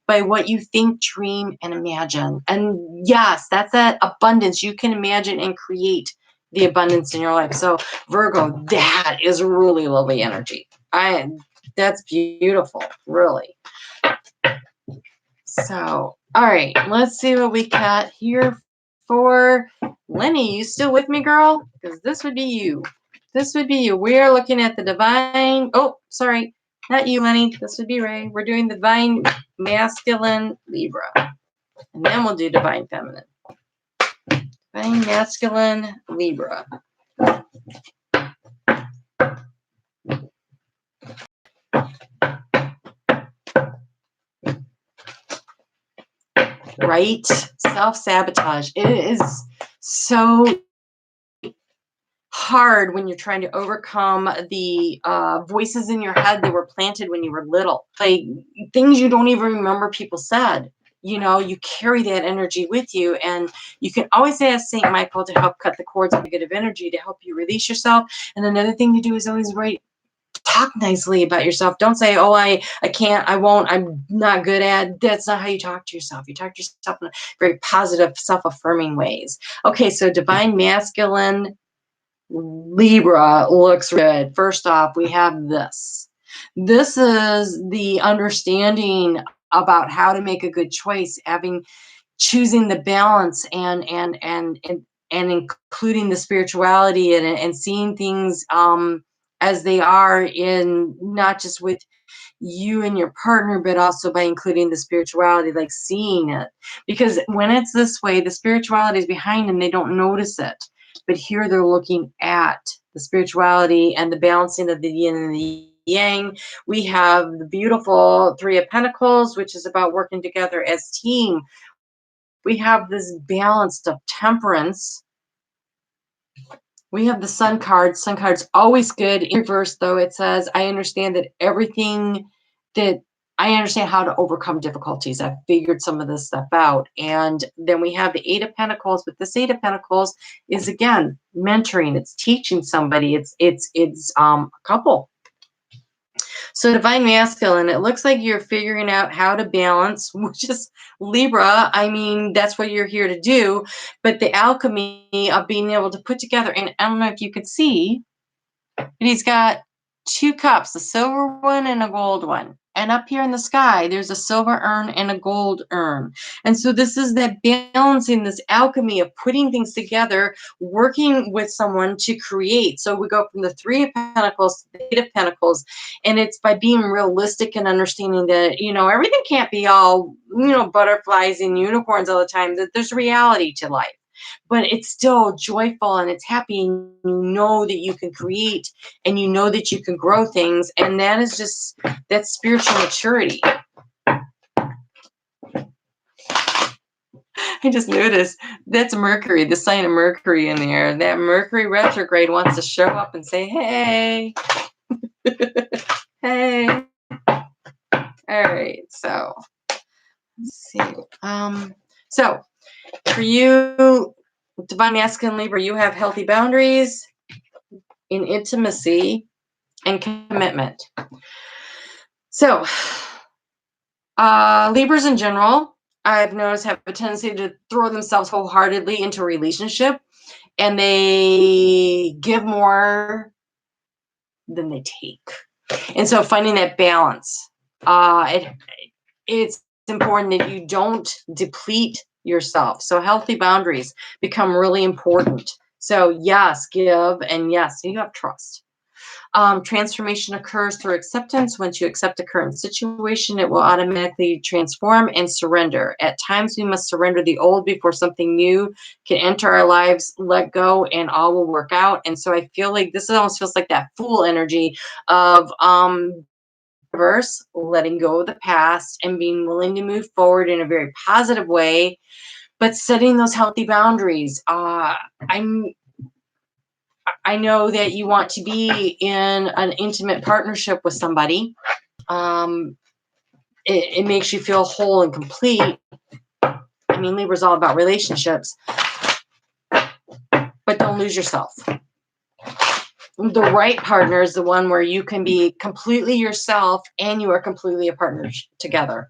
by what you think, dream, and imagine. And yes, that's that abundance. You can imagine and create the abundance in your life. So Virgo, that is really lovely energy. That's beautiful, really. So, all right, let's see what we got here for Lenny. You still with me, girl? Because this would be you. This would be you. We are looking at the divine. Oh, sorry, not you, Lenny. This would be Ray. We're doing divine masculine Libra, and then we'll do divine feminine. Divine masculine Libra. Right? Self-sabotage. It is so hard when you're trying to overcome the voices in your head that were planted when you were little. Like things you don't even remember people said. You know, you carry that energy with you, and you can always ask St. Michael to help cut the cords of negative energy to help you release yourself. And another thing to do is always talk nicely about yourself. Don't say, oh, I can't, I won't, I'm not good at. That's not how you talk to yourself. You talk to yourself in very positive, self-affirming ways. Okay, so divine masculine Libra looks good. First off, we have this. This is the understanding about how to make a good choice, choosing the balance and including the spirituality and seeing things as they are, in not just with you and your partner, but also by including the spirituality, like seeing it. Because when it's this way, the spirituality is behind them, they don't notice it. But here they're looking at the spirituality and the balancing of the yin and the yang. We have the beautiful Three of Pentacles, which is about working together as team. We have this balance of temperance. We have the Sun card. Sun card's always good. In reverse, though, it says, I understand how to overcome difficulties. I've figured some of this stuff out. And then we have the Eight of Pentacles, but this Eight of Pentacles is, again, mentoring. It's teaching somebody. It's a couple. So divine masculine, it looks like you're figuring out how to balance, which is Libra. I mean, that's what you're here to do. But the alchemy of being able to put together, and I don't know if you could see, but he's got two cups, a silver one and a gold one. And up here in the sky, there's a silver urn and a gold urn. And so this is that balancing, this alchemy of putting things together, working with someone to create. So we go from the Three of Pentacles to the Eight of Pentacles. And it's by being realistic and understanding that, everything can't be all, butterflies and unicorns all the time. That there's reality to life. But it's still joyful and it's happy, and you know that you can create and you know that you can grow things, and that is just that spiritual maturity. I just noticed that's Mercury, the sign of Mercury in the air. That Mercury retrograde wants to show up and say, hey, hey. All right, so let's see. So for you, divine masculine Libra, you have healthy boundaries in intimacy and commitment. So Libras in general, I've noticed, have a tendency to throw themselves wholeheartedly into a relationship, and they give more than they take. And so finding that balance, it's important that you don't deplete yourself. So healthy boundaries become really important. So yes, give, and yes, you have trust. Transformation occurs through acceptance. Once you accept the current situation, it will automatically transform and surrender. At times, we must surrender the old before something new can enter our lives, let go, and all will work out. And so I feel like this almost feels like that Fool energy of reverse, letting go of the past and being willing to move forward in a very positive way, but setting those healthy boundaries. I know that you want to be in an intimate partnership with somebody. It makes you feel whole and complete. I mean, Libra's all about relationships, but don't lose yourself. The right partner is the one where you can be completely yourself and you are completely a partner together.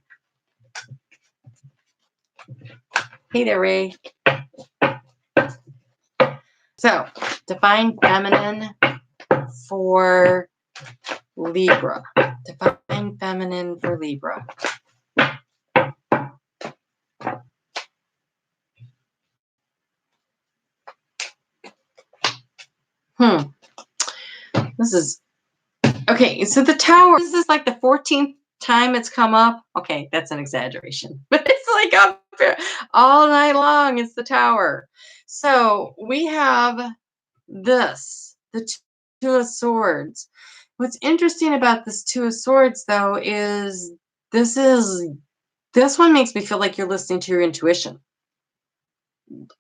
Hey there, Ray. So, Divine Feminine for Libra. Divine Feminine for Libra. This is okay. So the Tower. This is like the 14th time it's come up. Okay, that's an exaggeration, but it's like up here all night long. It's the Tower. So we have this, the Two of Swords. What's interesting about this Two of Swords, though, is this one makes me feel like you're listening to your intuition.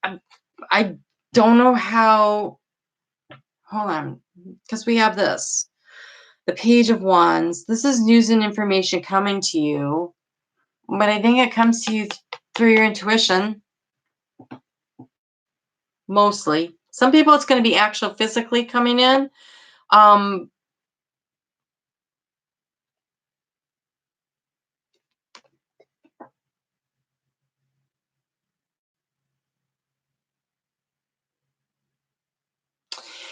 I don't know how. Hold on, because we have this. The Page of Wands. This is news and information coming to you, but I think it comes to you through your intuition. Mostly. Some people it's going to be actual physically coming in.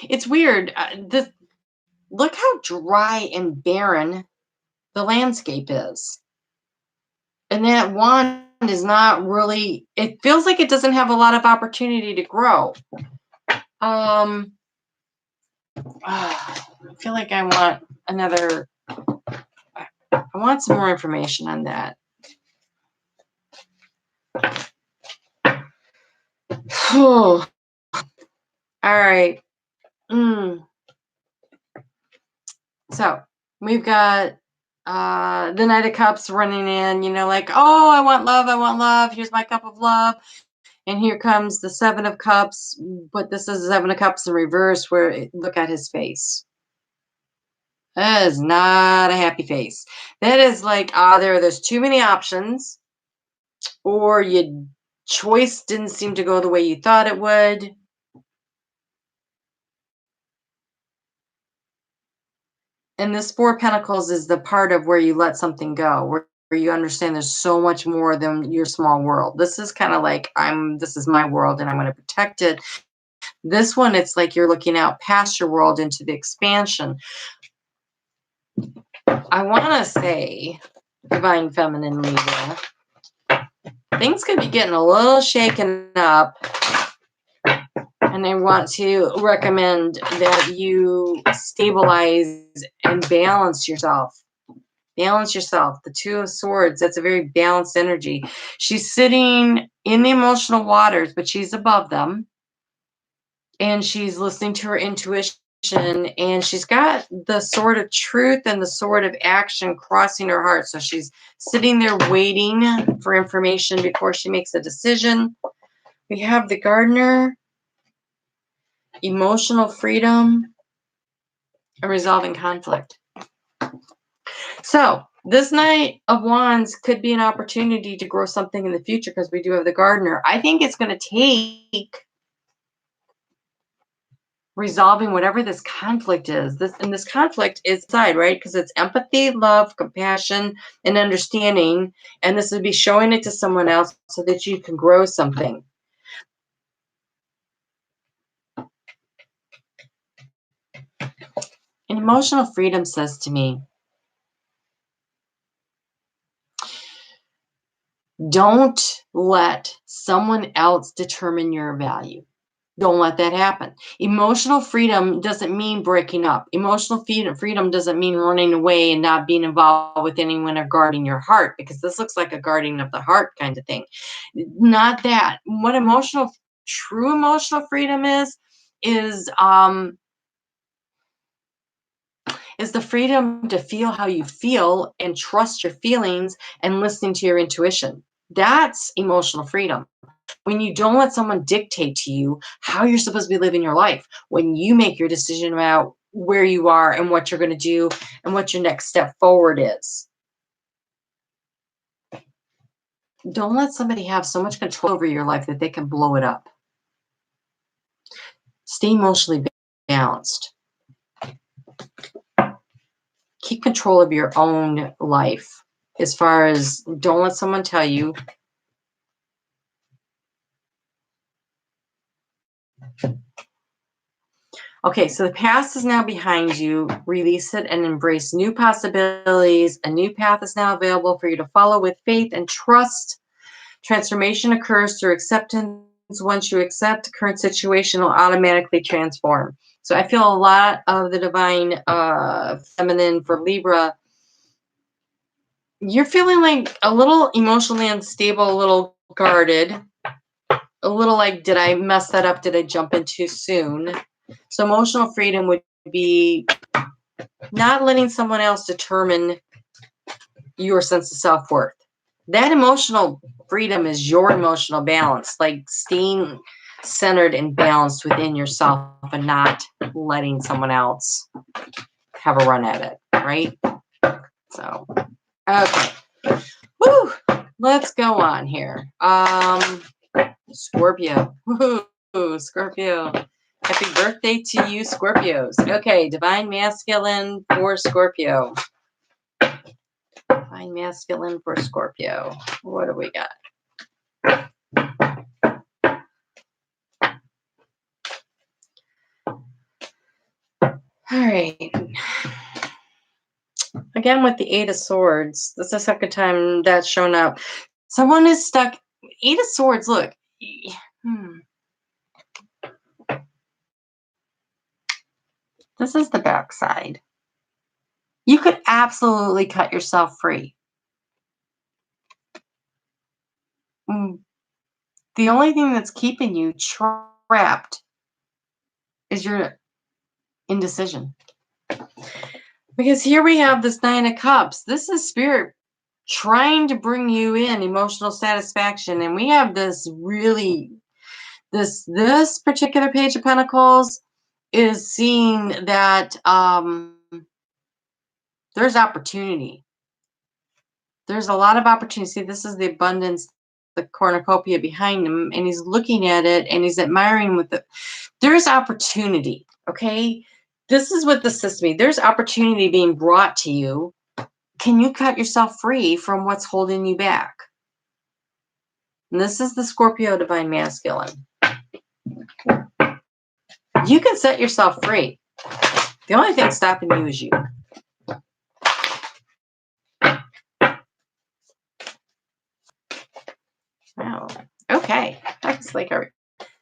It's weird. Look how dry and barren the landscape is. And that wand is not really, it feels like it doesn't have a lot of opportunity to grow. I feel like I want I want some more information on that. All right. So we've got the Knight of Cups running in, like, oh, I want love. Here's my cup of love. And here comes the Seven of Cups, but this is the Seven of Cups in reverse, where look at his face. That is not a happy face. That is like there's too many options, or your choice didn't seem to go the way you thought it would. And this Four of Pentacles is the part of where you let something go, where you understand there's so much more than your small world. This is kind of like, this is my world and I'm going to protect it. This one, it's like you're looking out past your world into the expansion. I want to say, Divine Feminine Libra, things could be getting a little shaken up. And I want to recommend that you stabilize and balance yourself. Balance yourself. The Two of Swords, that's a very balanced energy. She's sitting in the emotional waters, but she's above them. And she's listening to her intuition. And she's got the Sword of Truth and the Sword of Action crossing her heart. So she's sitting there waiting for information before she makes a decision. We have the Gardener, emotional freedom, and resolving conflict. So this Knight of Wands could be an opportunity to grow something in the future, because we do have the Gardener. I think it's going to take resolving whatever this conflict is. This conflict is inside, right? Because it's empathy, love, compassion, and understanding. And this would be showing it to someone else so that you can grow something. And emotional freedom says to me, don't let someone else determine your value. Don't let that happen. Emotional freedom doesn't mean breaking up. Emotional freedom doesn't mean running away and not being involved with anyone or guarding your heart, because this looks like a guarding of the heart kind of thing. Not that. What true emotional freedom is the freedom to feel how you feel and trust your feelings and listening to your intuition. That's emotional freedom. When you don't let someone dictate to you how you're supposed to be living your life, when you make your decision about where you are and what you're going to do and what your next step forward is. Don't let somebody have so much control over your life that they can blow it up. Stay emotionally balanced. Keep control of your own life. As far as, don't let someone tell you. Okay, so the past is now behind you. Release it and embrace new possibilities. A new path is now available for you to follow with faith and trust. Transformation occurs through acceptance. Once you accept, the current situation will automatically transform. So I feel a lot of the divine feminine for Libra. You're feeling like a little emotionally unstable, a little guarded, a little like, did I mess that up? Did I jump in too soon? So emotional freedom would be not letting someone else determine your sense of self-worth. That emotional freedom is your emotional balance, like staying centered and balanced within yourself and not letting someone else have a run at it, right? So, okay. Woo! Let's go on here. Scorpio. Woo-hoo, Scorpio. Happy birthday to you, Scorpios. Okay, divine masculine for Scorpio. Divine masculine for Scorpio. What do we got? All right. Again, with the Eight of Swords, this is the second time that's shown up. Someone is stuck. Eight of Swords, look. This is the backside. You could absolutely cut yourself free. The only thing that's keeping you trapped is your indecision. Because here we have this Nine of Cups. This is spirit trying to bring you in emotional satisfaction. And we have this really, this particular Page of Pentacles is seeing that there's opportunity. There's a lot of opportunity. See, this is the abundance, the cornucopia behind him, and he's looking at it and he's admiring with it. There's opportunity, okay? This is what this says to me. There's opportunity being brought to you. Can you cut yourself free from what's holding you back? And this is the Scorpio divine masculine. You can set yourself free. The only thing stopping you is you. Wow. Okay. That's like our,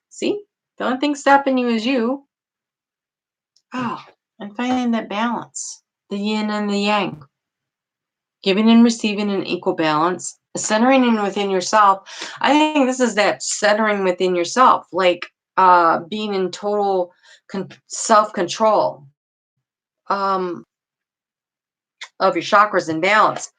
see? The only thing stopping you is you. Oh, and finding that balance. The yin and the yang. Giving and receiving in equal balance. Centering in within yourself. I think this is that centering within yourself. Like being in total self-control of your chakras and balance.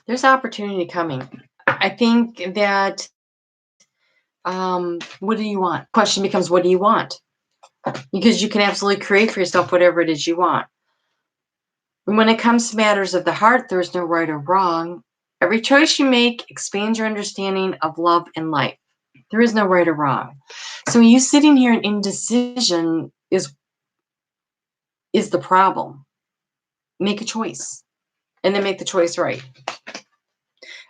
There's opportunity coming. I think that what do you want? Question becomes, what do you want? Because you can absolutely create for yourself whatever it is you want. When it comes to matters of the heart, there is no right or wrong. Every choice you make expands your understanding of love and life. There is no right or wrong. So you sitting here in indecision is the problem. Make a choice and then make the choice right.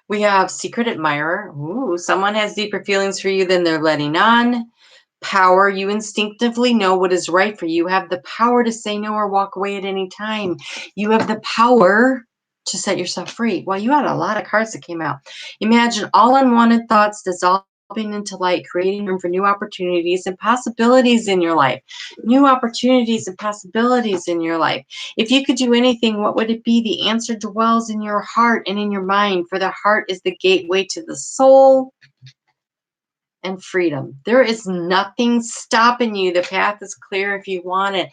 We have secret admirer. Ooh, someone has deeper feelings for you than they're letting on. Power, you instinctively know what is right for you. You have the power to say no or walk away at any time. You have the power to set yourself free. Well, you had a lot of cards that came out. Imagine all unwanted thoughts dissolving into light, creating room for new opportunities and possibilities in your life. New opportunities and possibilities in your life. If you could do anything, what would it be? The answer dwells in your heart and in your mind, for the heart is the gateway to the soul. and freedom. There is nothing stopping you. The path is clear if you want it.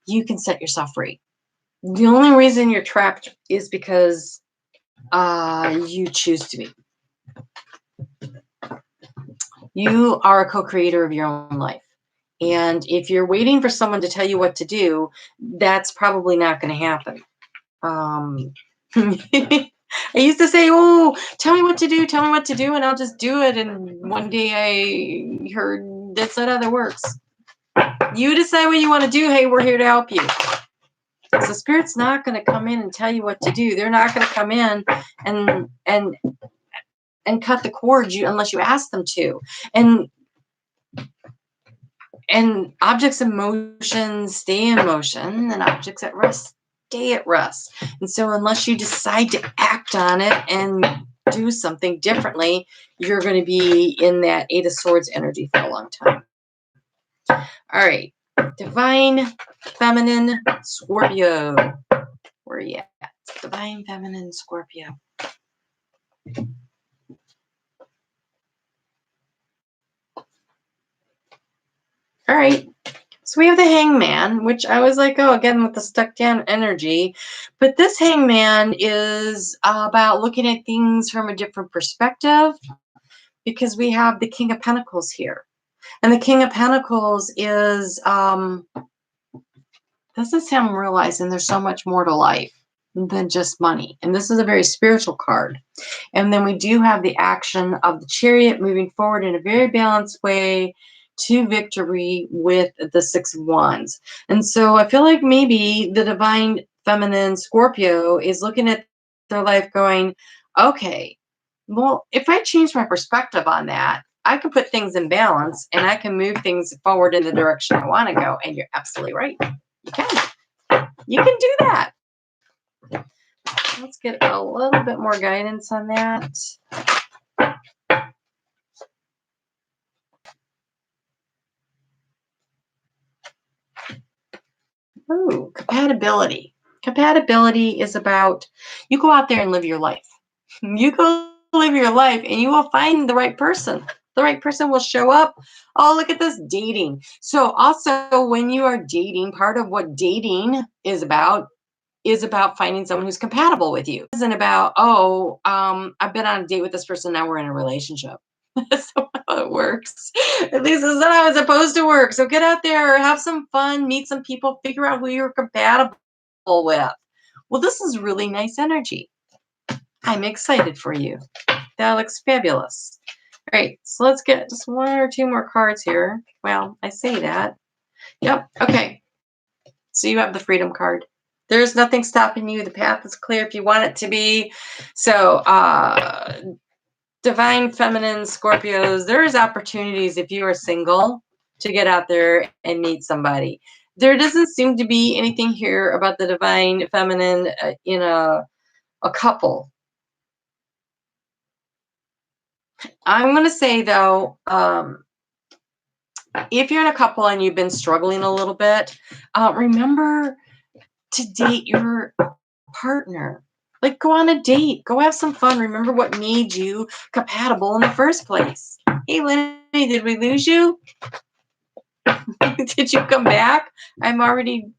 You can set yourself free. The only reason you're trapped is because you choose to be. You are a co-creator of your own life. And if you're waiting for someone to tell you what to do, that's probably not going to happen. I used to say, oh, tell me what to do, and I'll just do it. And one day I heard that's not how that works. You decide what you want to do. Hey, we're here to help you. So Spirit's not going to come in and tell you what to do. They're not going to come in and cut the cords unless you ask them to. And objects in motion stay in motion, and objects at rest stay at rest. And so unless you decide to act on it and do something differently, you're going to be in that Eight of Swords energy for a long time. All right. Divine Feminine Scorpio. Where are you at? Divine Feminine Scorpio. All right. So we have the Hangman, which I was like, oh, again, with the stuck down energy. But this Hangman is about looking at things from a different perspective, because we have the King of Pentacles here. And the King of Pentacles is, this is him realizing there's so much more to life than just money. And this is a very spiritual card. And then we do have the action of the Chariot moving forward in a very balanced way to victory with the Six of Wands. And so I feel like maybe the Divine Feminine Scorpio is looking at their life going, okay, well, if I change my perspective on that, I can put things in balance and I can move things forward in the direction I want to go. And you're absolutely right. You can. You can do that. Let's get a little bit more guidance on that. Oh, compatibility. Compatibility is about you go out there and live your life. You go live your life and you will find the right person. The right person will show up. Oh, look at this dating. So also when you are dating, part of what dating is about finding someone who's compatible with you. It isn't about, oh, I've been on a date with this person, now we're in a relationship. That's not how it works. At least it's not how it's supposed to work. So get out there, have some fun, meet some people, figure out who you're compatible with. Well, this is really nice energy. I'm excited for you. That looks fabulous. All right, so let's get just one or two more cards here. Well, I say that. Yep, okay. So you have the Freedom card. There's nothing stopping you. The path is clear if you want it to be. So, Divine Feminine Scorpios, there's opportunities if you are single to get out there and meet somebody. There doesn't seem to be anything here about the Divine Feminine in a couple. I'm going to say, though, if you're in a couple and you've been struggling a little bit, remember to date your partner. Like, go on a date. Go have some fun. Remember what made you compatible in the first place. Hey, Lenny, did we lose you? Did you come back? I already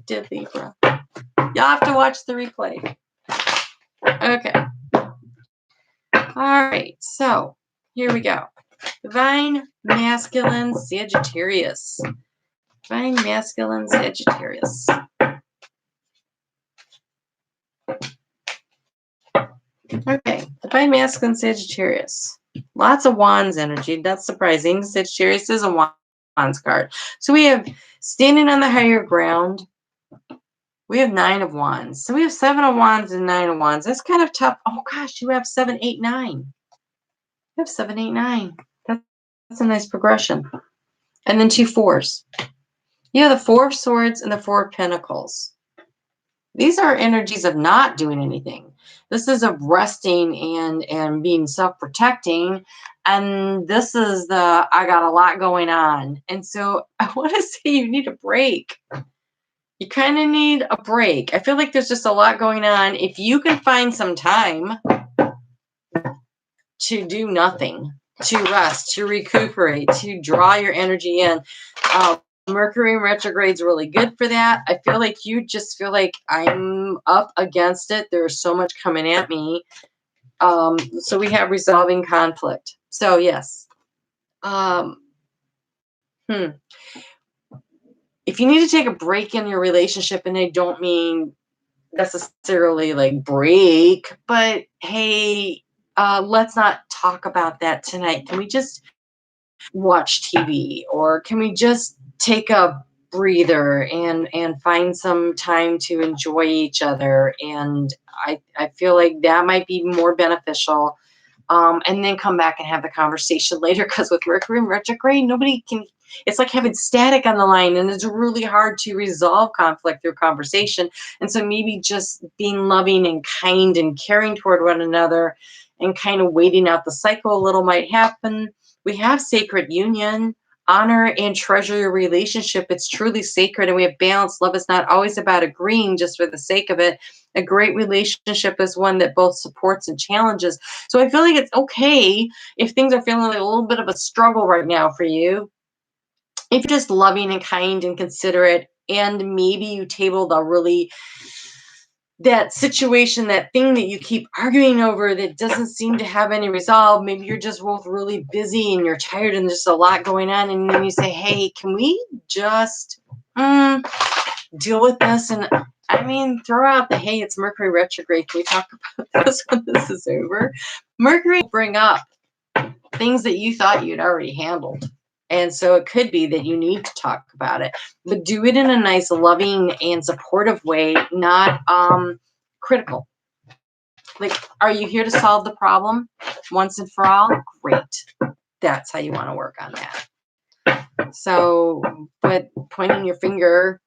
did Libra. You'll have to watch the replay. Okay. All right. So, here we go. Divine Masculine Sagittarius. Divine Masculine Sagittarius. Okay, Divine Masculine Sagittarius. Lots of Wands energy. That's surprising. Sagittarius is a Wands card. So we have standing on the higher ground. We have 9 of Wands. So we have 7 of Wands and 9 of Wands. That's kind of tough. Oh gosh, you have 7, 8, 9. You have 7, 8, 9. That's a nice progression. And then 2 4s. You have the 4 of Swords and the 4 of Pentacles. These are energies of not doing anything. This is of resting and being self-protecting. And this is the, I got a lot going on. And so I want to say you need a break. You kind of need a break. I feel like there's just a lot going on. If you can find some time to do nothing, to rest, to recuperate, to draw your energy in. Mercury in retrograde is really good for that. I feel like you just feel like I'm up against it. There's so much coming at me. So we have resolving conflict. So yes. If you need to take a break in your relationship, and I don't mean necessarily like break, but hey, let's not talk about that tonight. Can we just watch TV, or can we just take a breather and find some time to enjoy each other? And I feel like that might be more beneficial. And then come back and have the conversation later, because with Mercury in retrograde, nobody can. It's like having static on the line, and it's really hard to resolve conflict through conversation. And so maybe just being loving and kind and caring toward one another and kind of waiting out the cycle a little might happen. We have sacred union. Honor and treasure your relationship. It's truly sacred, and we have balance. Love is not always about agreeing just for the sake of it. A great relationship is one that both supports and challenges. So I feel like it's okay if things are feeling like a little bit of a struggle right now for you. If you're just loving and kind and considerate, and maybe you tabled a really that situation, that thing that you keep arguing over that doesn't seem to have any resolve. Maybe you're just both really busy and you're tired and there's a lot going on. And then you say, hey, can we just deal with this? And I mean, throw out the, hey, it's Mercury retrograde. Can we talk about this when this is over? Mercury will bring up things that you thought you'd already handled. And so it could be that you need to talk about it, but do it in a nice, loving, and supportive way, not critical. Like, are you here to solve the problem once and for all? Great. That's how you want to work on that. So, but pointing your finger,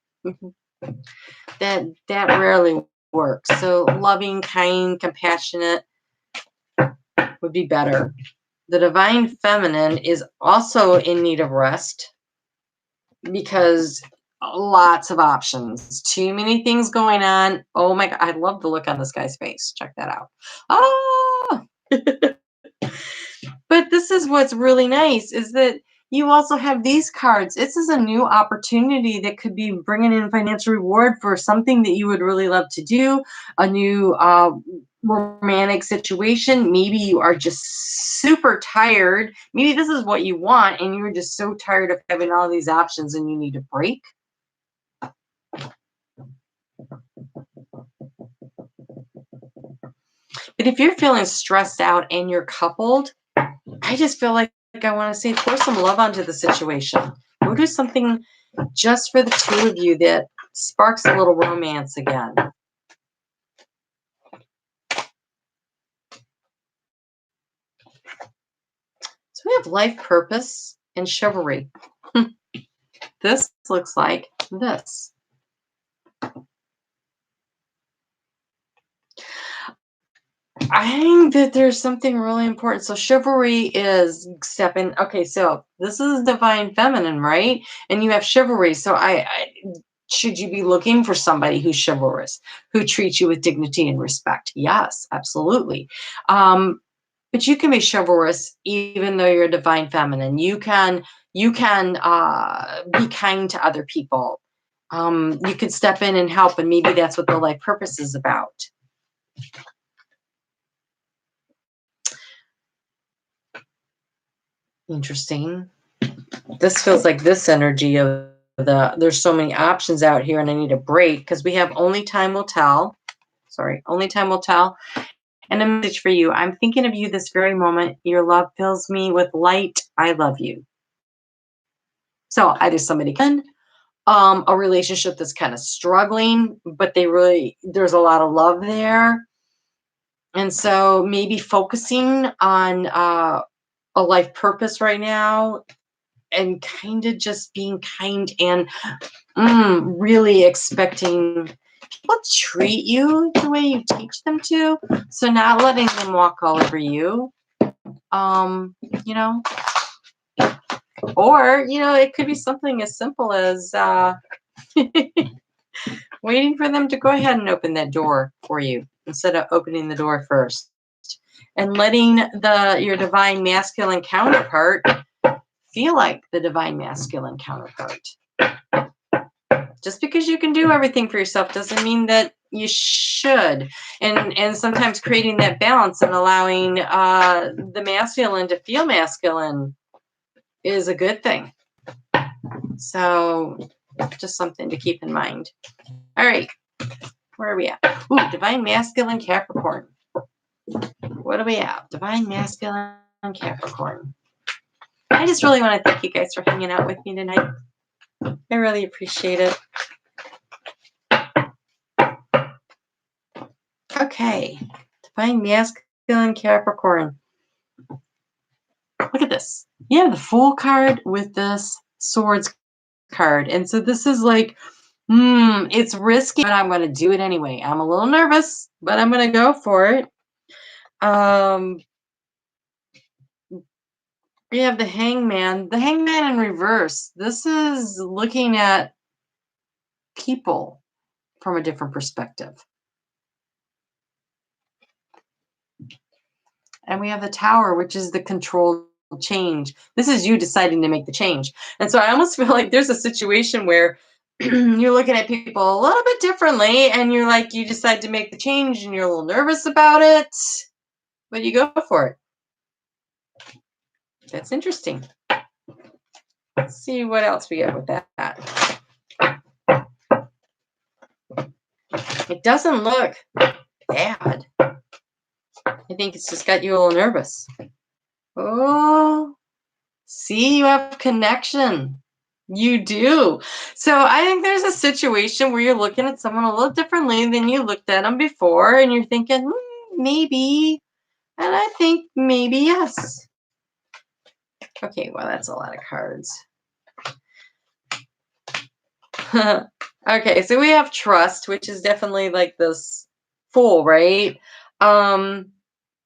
that rarely works. So loving, kind, compassionate would be better. The divine feminine is also in need of rest, because lots of options, too many things going on. Oh my God, I love the look on this guy's face. Check that out. Oh, but this is what's really nice, is that you also have these cards. This is a new opportunity that could be bringing in financial reward for something that you would really love to do, a new romantic situation. Maybe you are just super tired. Maybe this is what you want, and you're just so tired of having all these options and you need a break. But if you're feeling stressed out and you're coupled, I just feel like I want to say, pour some love onto the situation. Go do something just for the two of you that sparks a little romance again. So we have life purpose and chivalry. This looks like this. I think that there's something really important. So chivalry is stepping. Okay, so this is divine feminine, right? And you have chivalry. So should you be looking for somebody who's chivalrous, who treats you with dignity and respect? Yes, absolutely. But you can be chivalrous even though you're a divine feminine. You can be kind to other people. You can step in and help, and maybe that's what the life purpose is about. Interesting. This feels like this energy of there's so many options out here and I need a break, because we have only time will tell. Sorry, only time will tell. And a message for you. I'm thinking of you this very moment. Your love fills me with light. I love you. So either somebody can, a relationship that's kind of struggling, but there's a lot of love there. And so maybe focusing on a life purpose right now, and kind of just being kind and really expecting people to treat you the way you teach them to. So not letting them walk all over you, you know, or, you know, it could be something as simple as waiting for them to go ahead and open that door for you instead of opening the door first. and letting your divine masculine counterpart feel like the divine masculine counterpart. Just because you can do everything for yourself doesn't mean that you should. And sometimes creating that balance and allowing the masculine to feel masculine is a good thing. So just something to keep in mind. All right. Where are we at? Ooh, divine masculine Capricorn. What do we have? Divine masculine Capricorn. I just really want to thank you guys for hanging out with me tonight. I really appreciate it. Okay. Divine masculine Capricorn. Look at this. You have the Fool card with this Swords card. And so this is like, it's risky, but I'm going to do it anyway. I'm a little nervous, but I'm going to go for it. We have the Hangman. The Hangman in reverse. This is looking at people from a different perspective. And we have the Tower, which is the controlled change. This is you deciding to make the change. And so I almost feel like there's a situation where you're looking at people a little bit differently, and you're like, you decide to make the change, and you're a little nervous about it, but you go for it. That's interesting. Let's see what else we got with that. It doesn't look bad. I think it's just got you a little nervous. Oh, see, you have connection. You do. So I think there's a situation where you're looking at someone a little differently than you looked at them before, and you're thinking, maybe. And I think maybe yes. Okay, well, that's a lot of cards. Okay, so we have Trust, which is definitely like this Fool, right?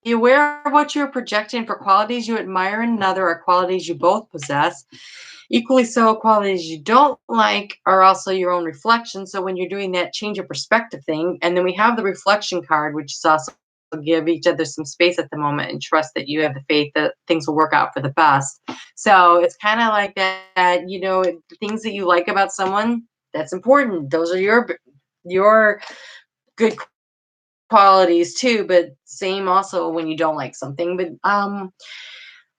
Be aware of what you're projecting for qualities you admire in another or qualities you both possess. Equally so, qualities you don't like are also your own reflection. So when you're doing that change of perspective thing, and then we have the reflection card, which is also give each other some space at the moment and trust that you have the faith that things will work out for the best. So it's kind of like that, the things that you like about someone, that's important. Those are your good qualities too, but same also when you don't like something. But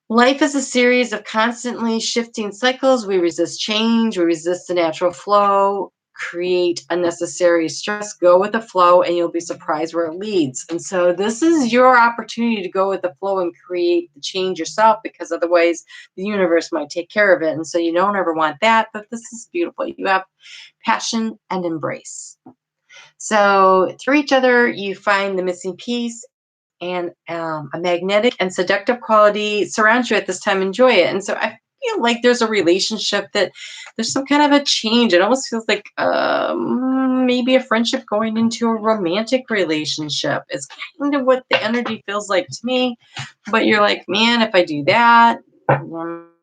life is a series of constantly shifting cycles. We resist change, we resist the natural flow, create unnecessary stress, go with the flow, and you'll be surprised where it leads. And so this is your opportunity to go with the flow and create the change yourself, because otherwise the universe might take care of it. And so you don't ever want that, but this is beautiful. You have passion and embrace. So through each other, you find the missing piece, and a magnetic and seductive quality surrounds you at this time. Enjoy it. And so I feel like there's a relationship that there's some kind of a change. It almost feels like maybe a friendship going into a romantic relationship is kind of what the energy feels like to me. But you're like, man, if I do that, I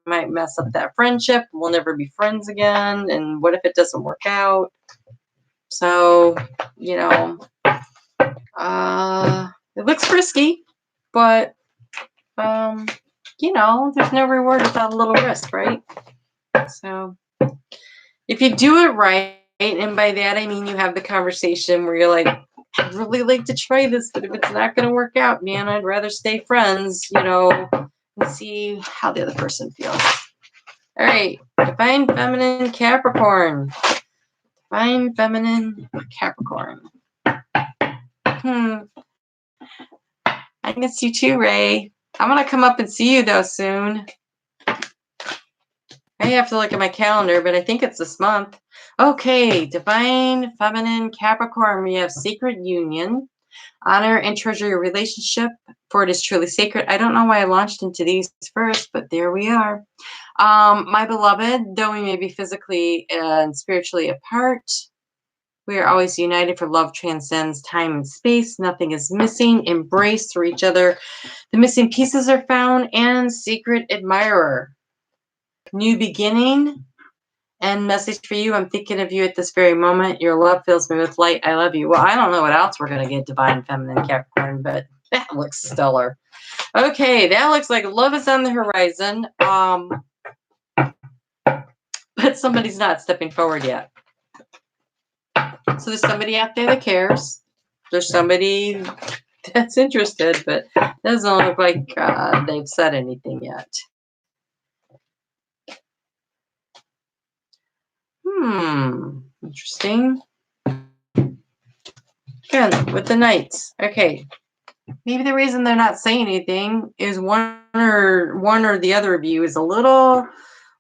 might mess up that friendship. We'll never be friends again. And what if it doesn't work out? So, it looks risky, but, there's no reward without a little risk, right? So if you do it right, and by that I mean you have the conversation where you're like, I'd really like to try this, but if it's not going to work out, man, I'd rather stay friends, and see how the other person feels. All right, Divine Feminine Capricorn. Divine Feminine Capricorn. I miss you too, Ray. I'm going to come up and see you, though, soon. I have to look at my calendar, but I think it's this month. Okay, Divine Feminine Capricorn. We have Sacred Union. Honor and treasure your relationship, for it is truly sacred. I don't know why I launched into these first, but there we are. My beloved, though we may be physically and spiritually apart, we are always united, for love transcends time and space. Nothing is missing. Embrace through each other. The missing pieces are found. And secret admirer. New beginning. And message for you. I'm thinking of you at this very moment. Your love fills me with light. I love you. Well, I don't know what else we're going to get, Divine Feminine Capricorn, but that looks stellar. Okay, that looks like love is on the horizon. But somebody's not stepping forward yet. So there's somebody out there that cares. There's somebody that's interested, but doesn't look like they've said anything yet. Interesting. Again, with the Knights. Okay. Maybe the reason they're not saying anything is one or the other of you is a little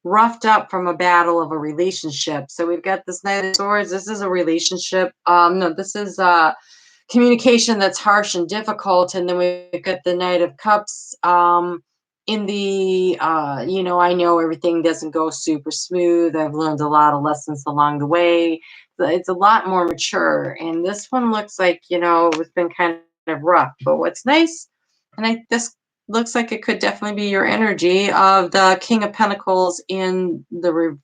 roughed up from a battle of a relationship. So we've got this Knight of Swords. This is a relationship. No, this is communication that's harsh and difficult. And then we've got the Knight of Cups. In the, I know everything doesn't go super smooth. I've learned a lot of lessons along the way. It's a lot more mature. And this one looks like, it's been kind of rough. But what's nice, and this looks like it could definitely be your energy of the King of Pentacles in the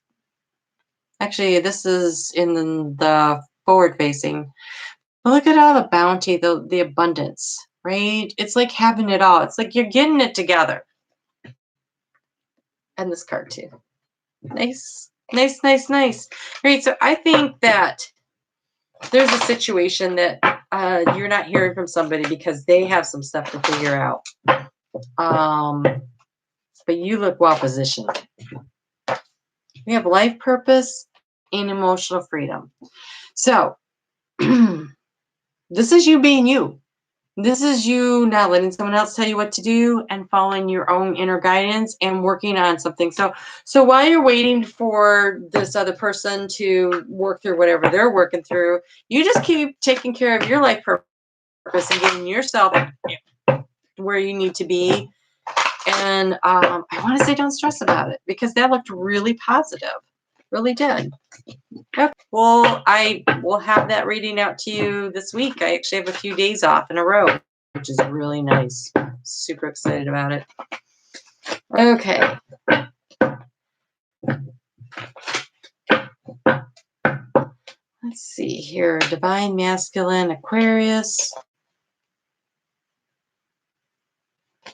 actually this is in the forward facing. But look at all the bounty, the abundance, right? It's like having it all. It's like you're getting it together. And this card too. Nice. Great. So I think that there's a situation that you're not hearing from somebody because they have some stuff to figure out. But you look well positioned. We have life purpose and emotional freedom. So this is you being you. This is you not letting someone else tell you what to do and following your own inner guidance and working on something. So while you're waiting for this other person to work through whatever they're working through, you just keep taking care of your life purpose and getting yourself where you need to be. And I want to say don't stress about it because that looked really positive. Really did. Okay. Well, I will have that reading out to you this week. I actually have a few days off in a row, which is really nice. Super excited about it. Okay. Let's see here. Divine Masculine, Aquarius.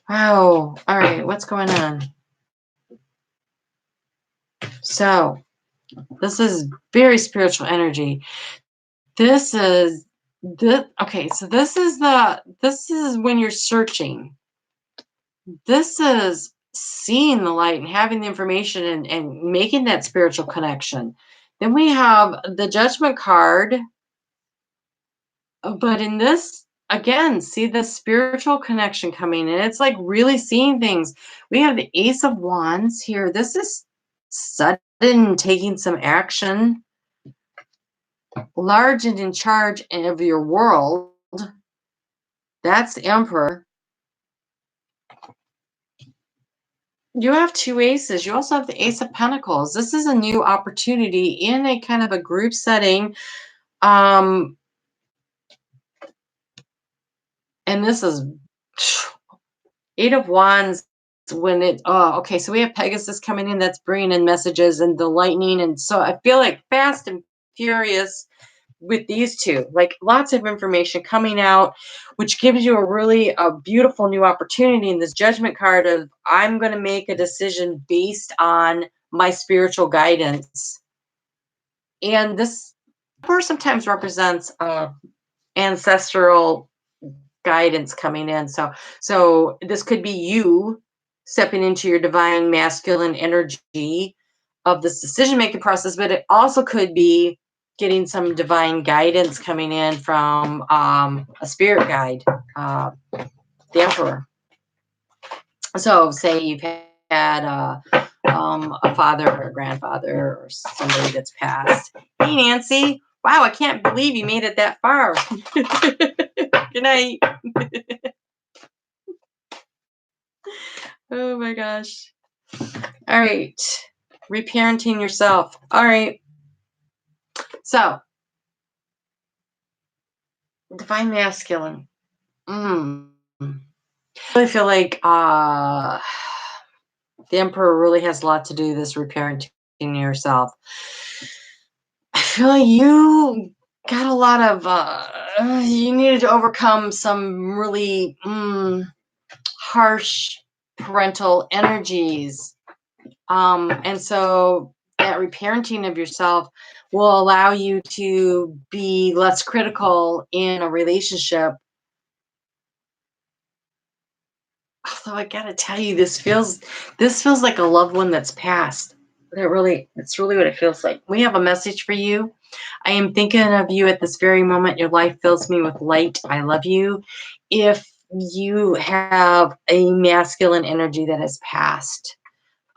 Wow. All right. What's going on? So, this is very spiritual energy. This is okay, so this is when you're searching. This is seeing the light and having the information and making that spiritual connection. Then we have the Judgment card. But in this, again, see the spiritual connection coming in. It's like really seeing things. We have the Ace of Wands here. This is sudden taking some action. Large and in charge of your world. That's the Emperor. You have two aces. You also have the Ace of Pentacles. This is a new opportunity in a kind of a group setting. And this is Eight of Wands. When it, okay, so we have Pegasus coming in that's bringing in messages and the lightning. And so I feel like fast and furious with these two, like lots of information coming out, which gives you a beautiful new opportunity in this Judgment card of I'm going to make a decision based on my spiritual guidance. And this sometimes represents ancestral guidance coming in. So this could be you stepping into your divine masculine energy of this decision-making process, but it also could be getting some divine guidance coming in from a spirit guide, the Emperor. So say you've had a father or a grandfather or somebody that's passed. Hey, Nancy. Wow, I can't believe you made it that far. Good night. Oh my gosh. All right. Reparenting yourself. All right. So, divine masculine. I really feel like the Emperor really has a lot to do with this reparenting yourself. I feel like you got a lot of you needed to overcome some really harsh parental energies. And so that reparenting of yourself will allow you to be less critical in a relationship. Although I gotta tell you, this feels like a loved one that's passed. It's really what it feels like. We have a message for you. I am thinking of you at this very moment. Your life fills me with light. I love you. If you have a masculine energy that has passed,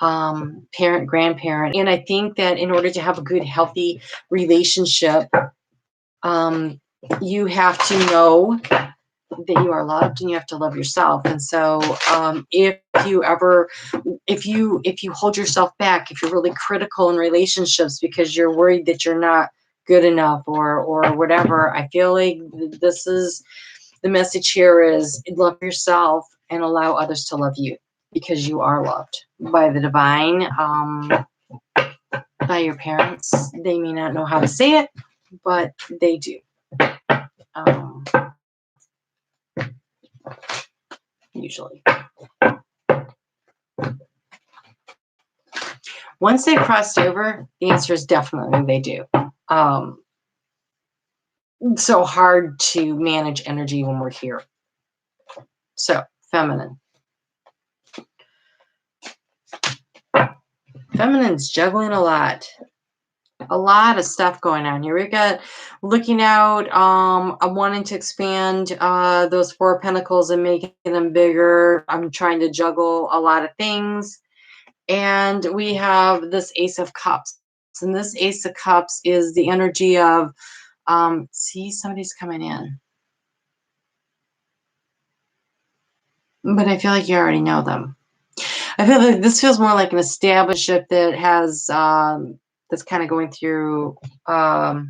parent, grandparent, and I think that in order to have a good, healthy relationship, you have to know that you are loved and you have to love yourself. And so if you hold yourself back, if you're really critical in relationships because you're worried that you're not good enough or whatever, I feel like this is the message here is love yourself and allow others to love you, because you are loved by the divine, by your parents. They may not know how to say it, but they do. Usually. Once they crossed over, the answer is definitely they do. So hard to manage energy when we're here. So, feminine. Feminine's juggling a lot of stuff going on here. We got looking out, wanting to expand those 4 of Pentacles and making them bigger. I'm trying to juggle a lot of things. And we have this Ace of Cups. And this Ace of Cups is the energy of, see, somebody's coming in. But I feel like you already know them. I feel like this feels more like an established ship that has, that's kind of going through a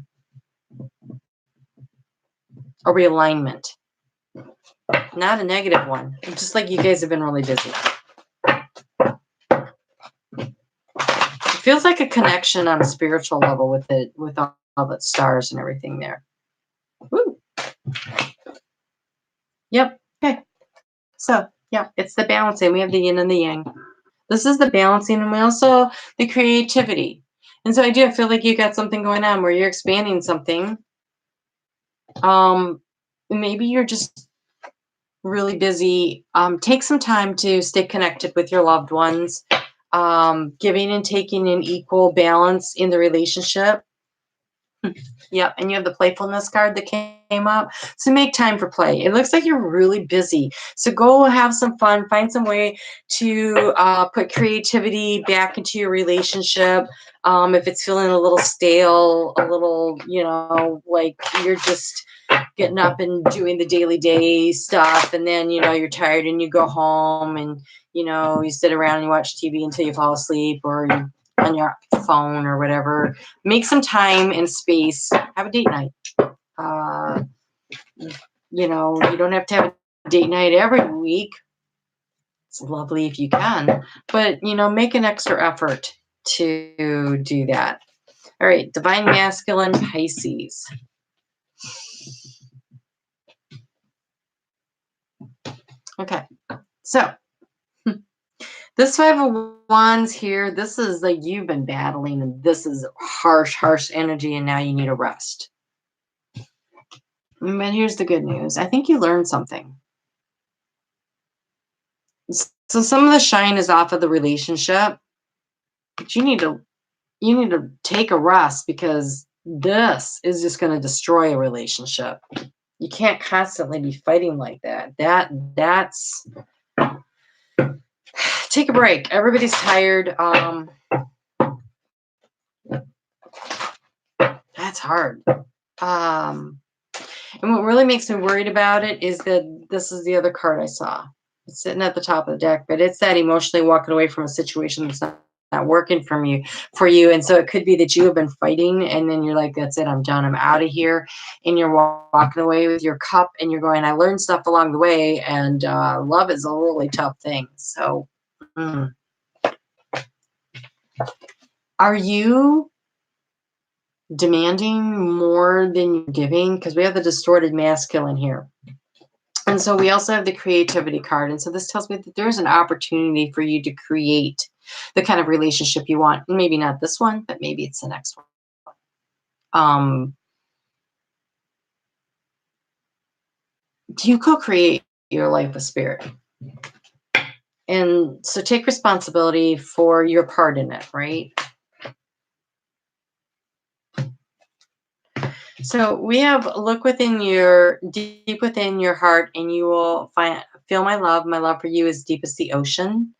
realignment. Not a negative one. It's just like you guys have been really busy. It feels like a connection on a spiritual level with it, with all the stars and everything there. Woo. Yep. Okay. So, yeah, it's the balancing. We have the yin and the yang. This is the balancing, and we also the creativity. And so I do feel like you got something going on where you're expanding something. Maybe you're just really busy. Take some time to stay connected with your loved ones. Giving and taking an equal balance in the relationship. Yep, and you have the playfulness card that came up. So make time for play. It looks like you're really busy. So go have some fun. Find some way to put creativity back into your relationship. If it's feeling a little stale, a little, like you're just getting up and doing the daily day stuff, and then, you're tired and you go home and, you sit around and you watch TV until you fall asleep, or you on your phone or whatever. Make some time and space. Have a date night. You don't have to have a date night every week. It's lovely if you can, but make an extra effort to do that. All right, Divine Masculine Pisces. Okay, so this 5 of Wands here, this is like you've been battling, and this is harsh energy, and now you need a rest. But here's the good news. I think you learned something. So some of the shine is off of the relationship, but you need to take a rest, because this is just going to destroy a relationship. You can't constantly be fighting like that. That's take a break. Everybody's tired. That's hard. And what really makes me worried about it is that this is the other card I saw. It's sitting at the top of the deck, but it's that emotionally walking away from a situation that's not working for you. And so it could be that you have been fighting, and then you're like, that's it, I'm done, I'm out of here. And you're walking away with your cup, and you're going, I learned stuff along the way, and love is a really tough thing. So are you demanding more than you're giving? Because we have the distorted masculine here. And so we also have the creativity card. And so this tells me that there's an opportunity for you to create the kind of relationship you want. Maybe not this one, but maybe it's the next one. You co-create your life with spirit. And so take responsibility for your part in it, right? So we have look within your deep within your heart, and you will feel my love. My love for you is deep as the ocean.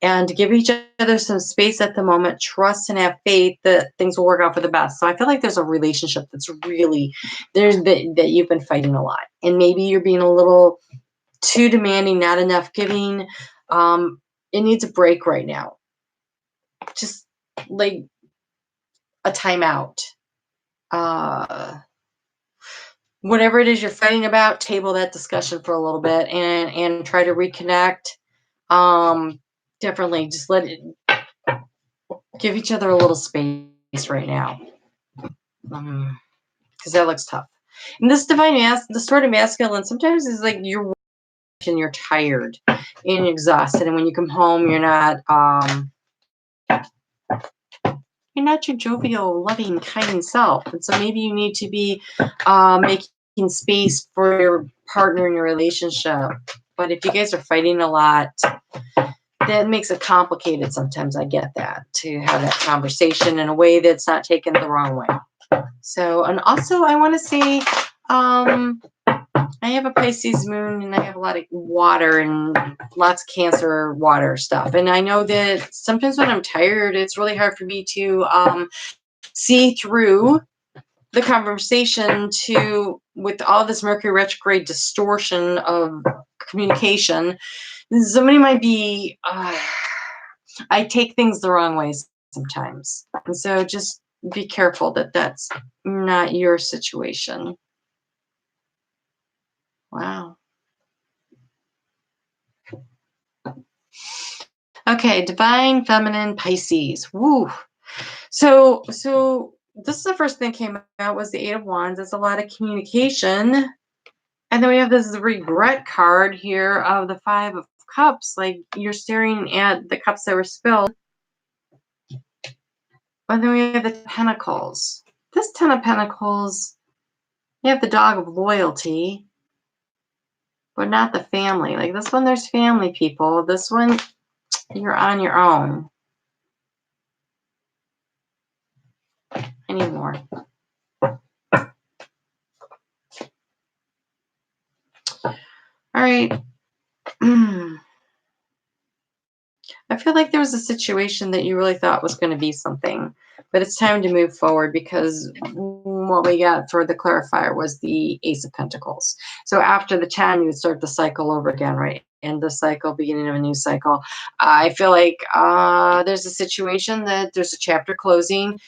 And give each other some space at the moment. Trust and have faith that things will work out for the best. So I feel like there's a relationship that's really that you've been fighting a lot, and maybe you're being a little too demanding, not enough giving. It needs a break right now. Just like a timeout. Whatever it is you're fighting about, table that discussion for a little bit and try to reconnect differently. Just give each other a little space right now, because that looks tough. And this the sort of masculine, sometimes is like you're and you're tired and you're exhausted, and when you come home, you're not your jovial, loving, kind self. And so maybe you need to be making space for your partner in your relationship. But if you guys are fighting a lot, that makes it complicated sometimes. I get that, to have that conversation in a way that's not taken the wrong way. So, and also I want to say, I have a Pisces moon, and I have a lot of water and lots of Cancer water stuff. And I know that sometimes when I'm tired, it's really hard for me to see through the conversation with all this Mercury retrograde distortion of communication. Somebody might be, I take things the wrong way sometimes. And so just be careful that that's not your situation. Wow. Okay, divine feminine Pisces. Woo. So this is the first thing that came out was the Eight of Wands. It's a lot of communication. And then we have this regret card here of the Five of Cups. Like you're staring at the cups that were spilled. And then we have the Pentacles. This Ten of Pentacles, you have the Dog of Loyalty, but not the family. Like this one, there's family people. This one, you're on your own. Anymore. All right. I feel like there was a situation that you really thought was going to be something, but it's time to move forward, because what we got for the clarifier was the Ace of Pentacles. So after the 10, you would start the cycle over again, right? End the cycle, beginning of a new cycle. I feel like there's a situation that there's a chapter closing.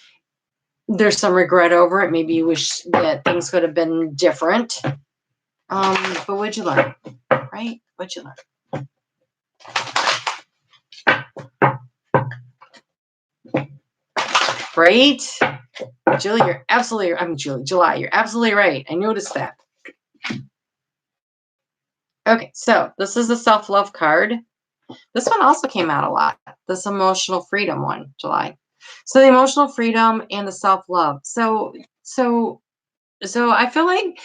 There's some regret over it. Maybe you wish that things could have been different. But what'd you learn, right? What'd you learn? Right? Julie, you're absolutely, July, you're absolutely right. I noticed that. Okay, so this is the self-love card. This one also came out a lot. This emotional freedom one, July. So the emotional freedom and the self-love. So I feel like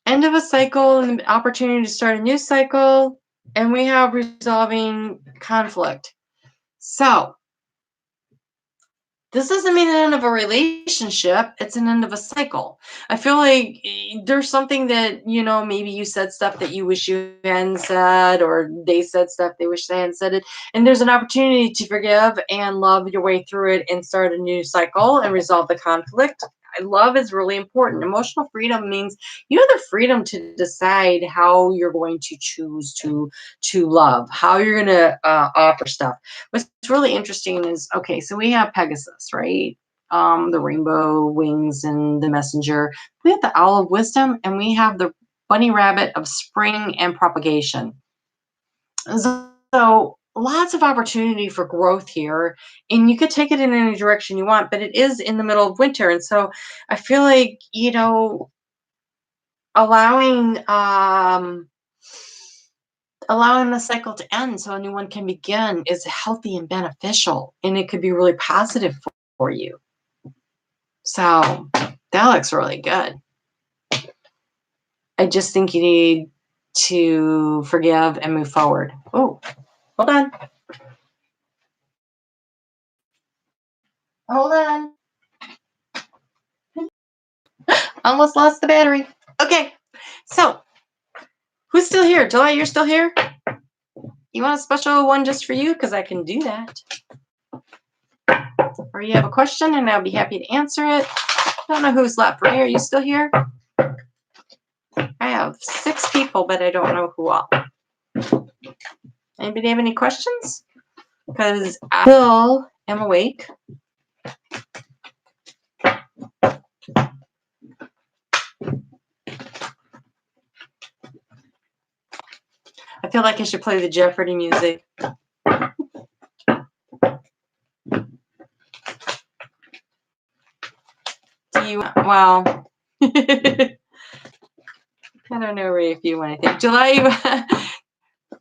end of a cycle and the opportunity to start a new cycle, and we have resolving conflict. So this doesn't mean an end of a relationship. It's an end of a cycle. I feel like there's something that, maybe you said stuff that you wish you hadn't said, or they said stuff they wish they hadn't said it. And there's an opportunity to forgive and love your way through it and start a new cycle and resolve the conflict. Love is really important. Emotional freedom means you have the freedom to decide how you're going to choose to love, how you're going to offer stuff. What's really interesting is, okay, so we have Pegasus, right? The rainbow wings and the messenger. We have the owl of wisdom, and we have the bunny rabbit of spring and propagation. So lots of opportunity for growth here, and you could take it in any direction you want, but it is in the middle of winter. And so I feel like, allowing allowing the cycle to end so a new one can begin is healthy and beneficial, and it could be really positive for you. So that looks really good. I just think you need to forgive and move forward. Oh, hold on. Hold on. Almost lost the battery. Okay, so who's still here? July, you're still here? You want a special one just for you? Because I can do that. Or you have a question and I'll be happy to answer it. I don't know who's left. Ray, are you still here? I have 6 people, but I don't know who all. Anybody have any questions? Because I still am awake. I feel like I should play the Jeopardy music. Do you? Well, I don't know, Ray, if you want anything. July,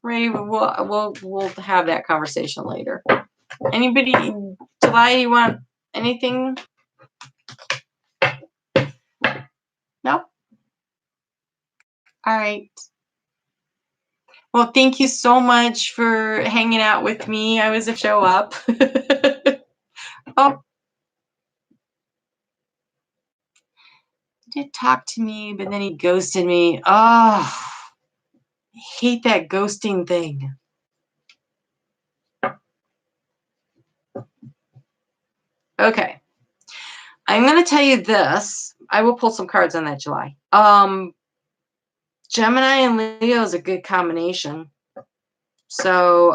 Ray, we'll have that conversation later. Anybody, July, you want anything? No? All right. Well, thank you so much for hanging out with me. I was a show up. Oh, he did talk to me, but then he ghosted me. Oh, I hate that ghosting thing. Okay. I'm going to tell you this. I will pull some cards on that, July. Gemini and Leo is a good combination. So,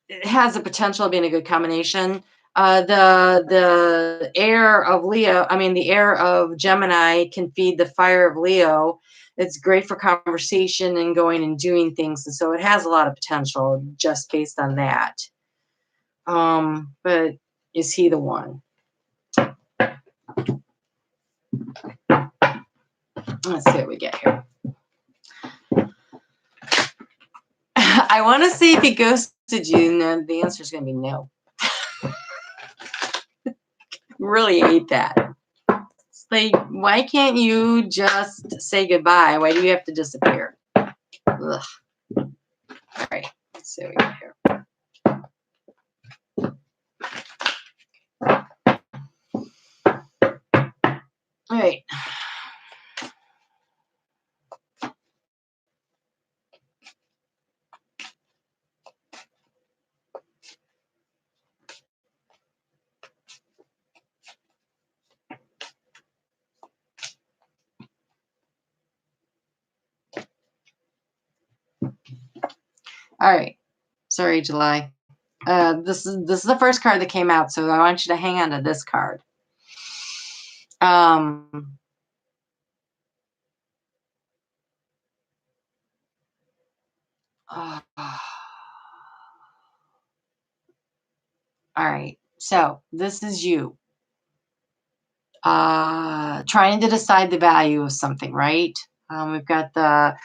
it has the potential of being a good combination. The air of Leo, the air of Gemini can feed the fire of Leo. It's great for conversation and going and doing things. And so it has a lot of potential just based on that. But is he the one? Let's see what we get here. I want to see if he ghosted you, and then the answer is going to be no. Really hate that. It's like, why can't you just say goodbye? Why do you have to disappear? Ugh. All right, let's see what we got here. All right. All right. Sorry, July. This is the first card that came out, so I want you to hang on to this card. All right. So this is you trying to decide the value of something, right? We've got the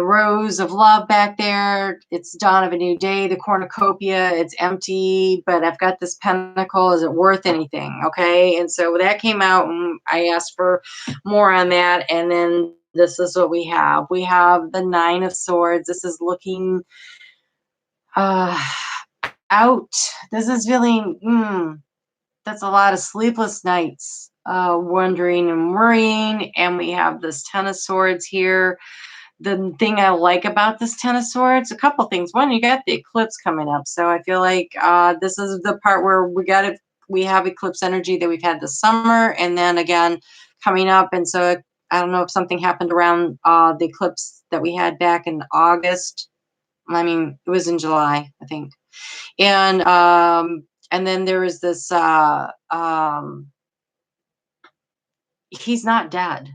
rose of love back there. It's dawn of a new day. The cornucopia, it's empty, but I've got this pentacle. Is it worth anything? Okay. And so that came out and I asked for more on that. And then this is what we have. We have the 9 of Swords. This is looking out. This is feeling, that's a lot of sleepless nights, wondering and worrying. And we have this 10 of Swords here. The thing I like about this 10 of Swords, a couple things. One, you got the eclipse coming up. So I feel like this is the part where we have eclipse energy that we've had this summer and then again coming up. And so I don't know if something happened around the eclipse that we had back in August. It was in July, I think. And then there was this, he's not dead.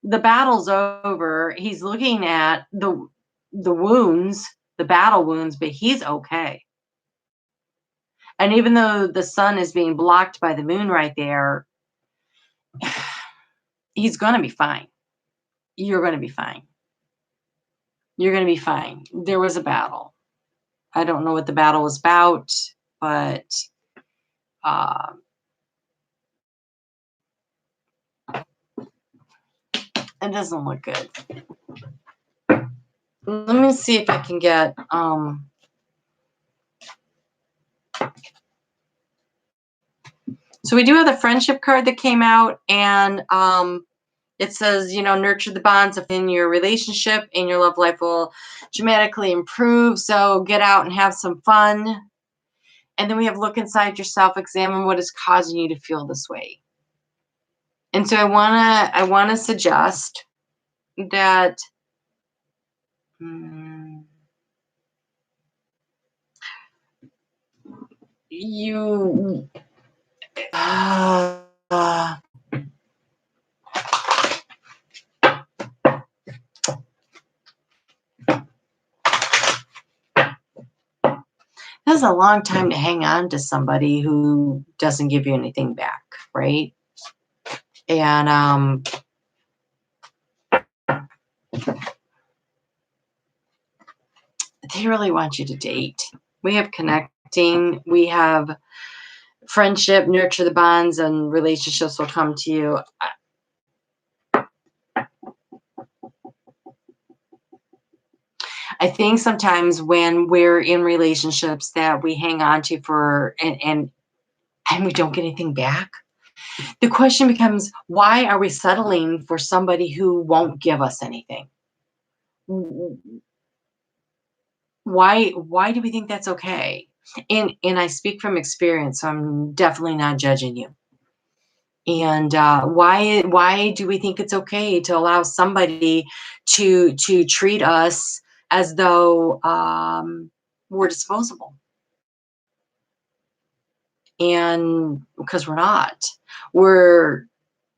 The battle's over. He's looking at the wounds, the battle wounds, but he's okay. And even though the sun is being blocked by the moon right there, he's going to be fine. You're going to be fine. You're going to be fine. There was a battle. I don't know what the battle was about, but uh, it doesn't look good. Let me see if I can get so we do have the friendship card that came out, and it says, you know, nurture the bonds in your relationship and your love life will dramatically improve. So get out and have some fun. And then we have look inside yourself, examine what is causing you to feel this way. And so I wanna suggest that you that's a long time to hang on to somebody who doesn't give you anything back, right? And they really want you to date. We have connecting, we have friendship, nurture the bonds, and relationships will come to you. I think sometimes when we're in relationships that we hang on to for and we don't get anything back, the question becomes, why are we settling for somebody who won't give us anything? Why do we think that's okay? And I speak from experience, so I'm definitely not judging you. And why do we think it's okay to allow somebody to treat us as though we're disposable? And because we're not, we're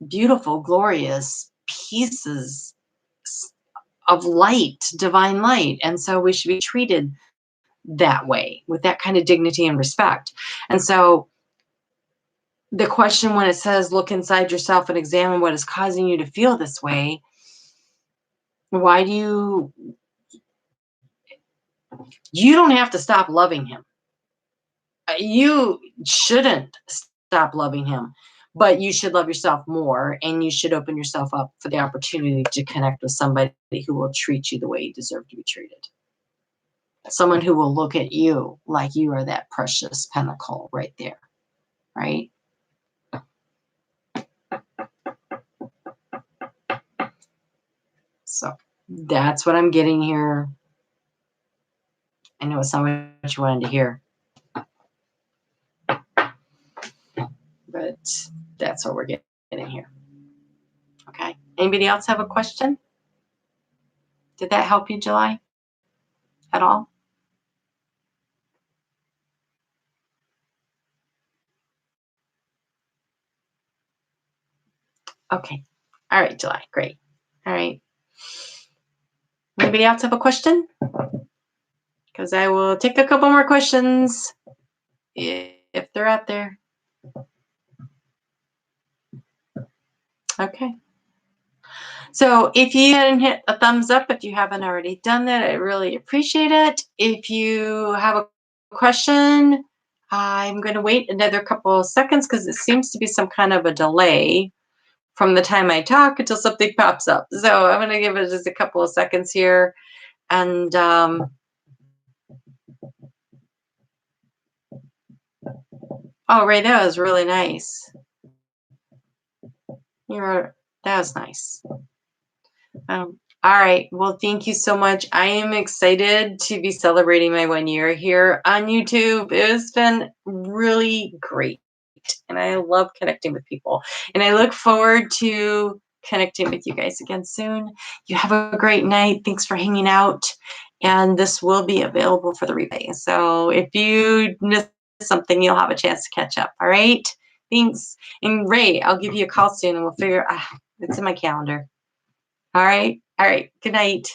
beautiful, glorious pieces of light, divine light, and so we should be treated that way, with that kind of dignity and respect. And so the question, when it says look inside yourself and examine what is causing you to feel this way, why do you don't have to stop loving him. You shouldn't stop loving him, but you should love yourself more, and you should open yourself up for the opportunity to connect with somebody who will treat you the way you deserve to be treated. Someone who will look at you like you are that precious pinnacle right there, right? So that's what I'm getting here. I know it's not what you wanted to hear, but that's what we're getting here. Okay. Anybody else have a question? Did that help you, July, at all? Okay. All right, July. Great. All right. Anybody else have a question? Because I will take a couple more questions if they're out there. Okay. So if you hadn't hit a thumbs up, if you haven't already done that, I really appreciate it. If you have a question, I'm going to wait another couple of seconds because it seems to be some kind of a delay from the time I talk until something pops up. So I'm going to give it just a couple of seconds here. And oh, Ray, that was really nice. That was nice. All right. Well, thank you so much. I am excited to be celebrating my 1 year here on YouTube. It's been really great, and I love connecting with people. And I look forward to connecting with you guys again soon. You have a great night. Thanks for hanging out. And this will be available for the replay. So if you missed something, you'll have a chance to catch up. All right. Thanks. And Ray, I'll give you a call soon and we'll figure it's in my calendar. All right. All right. Good night.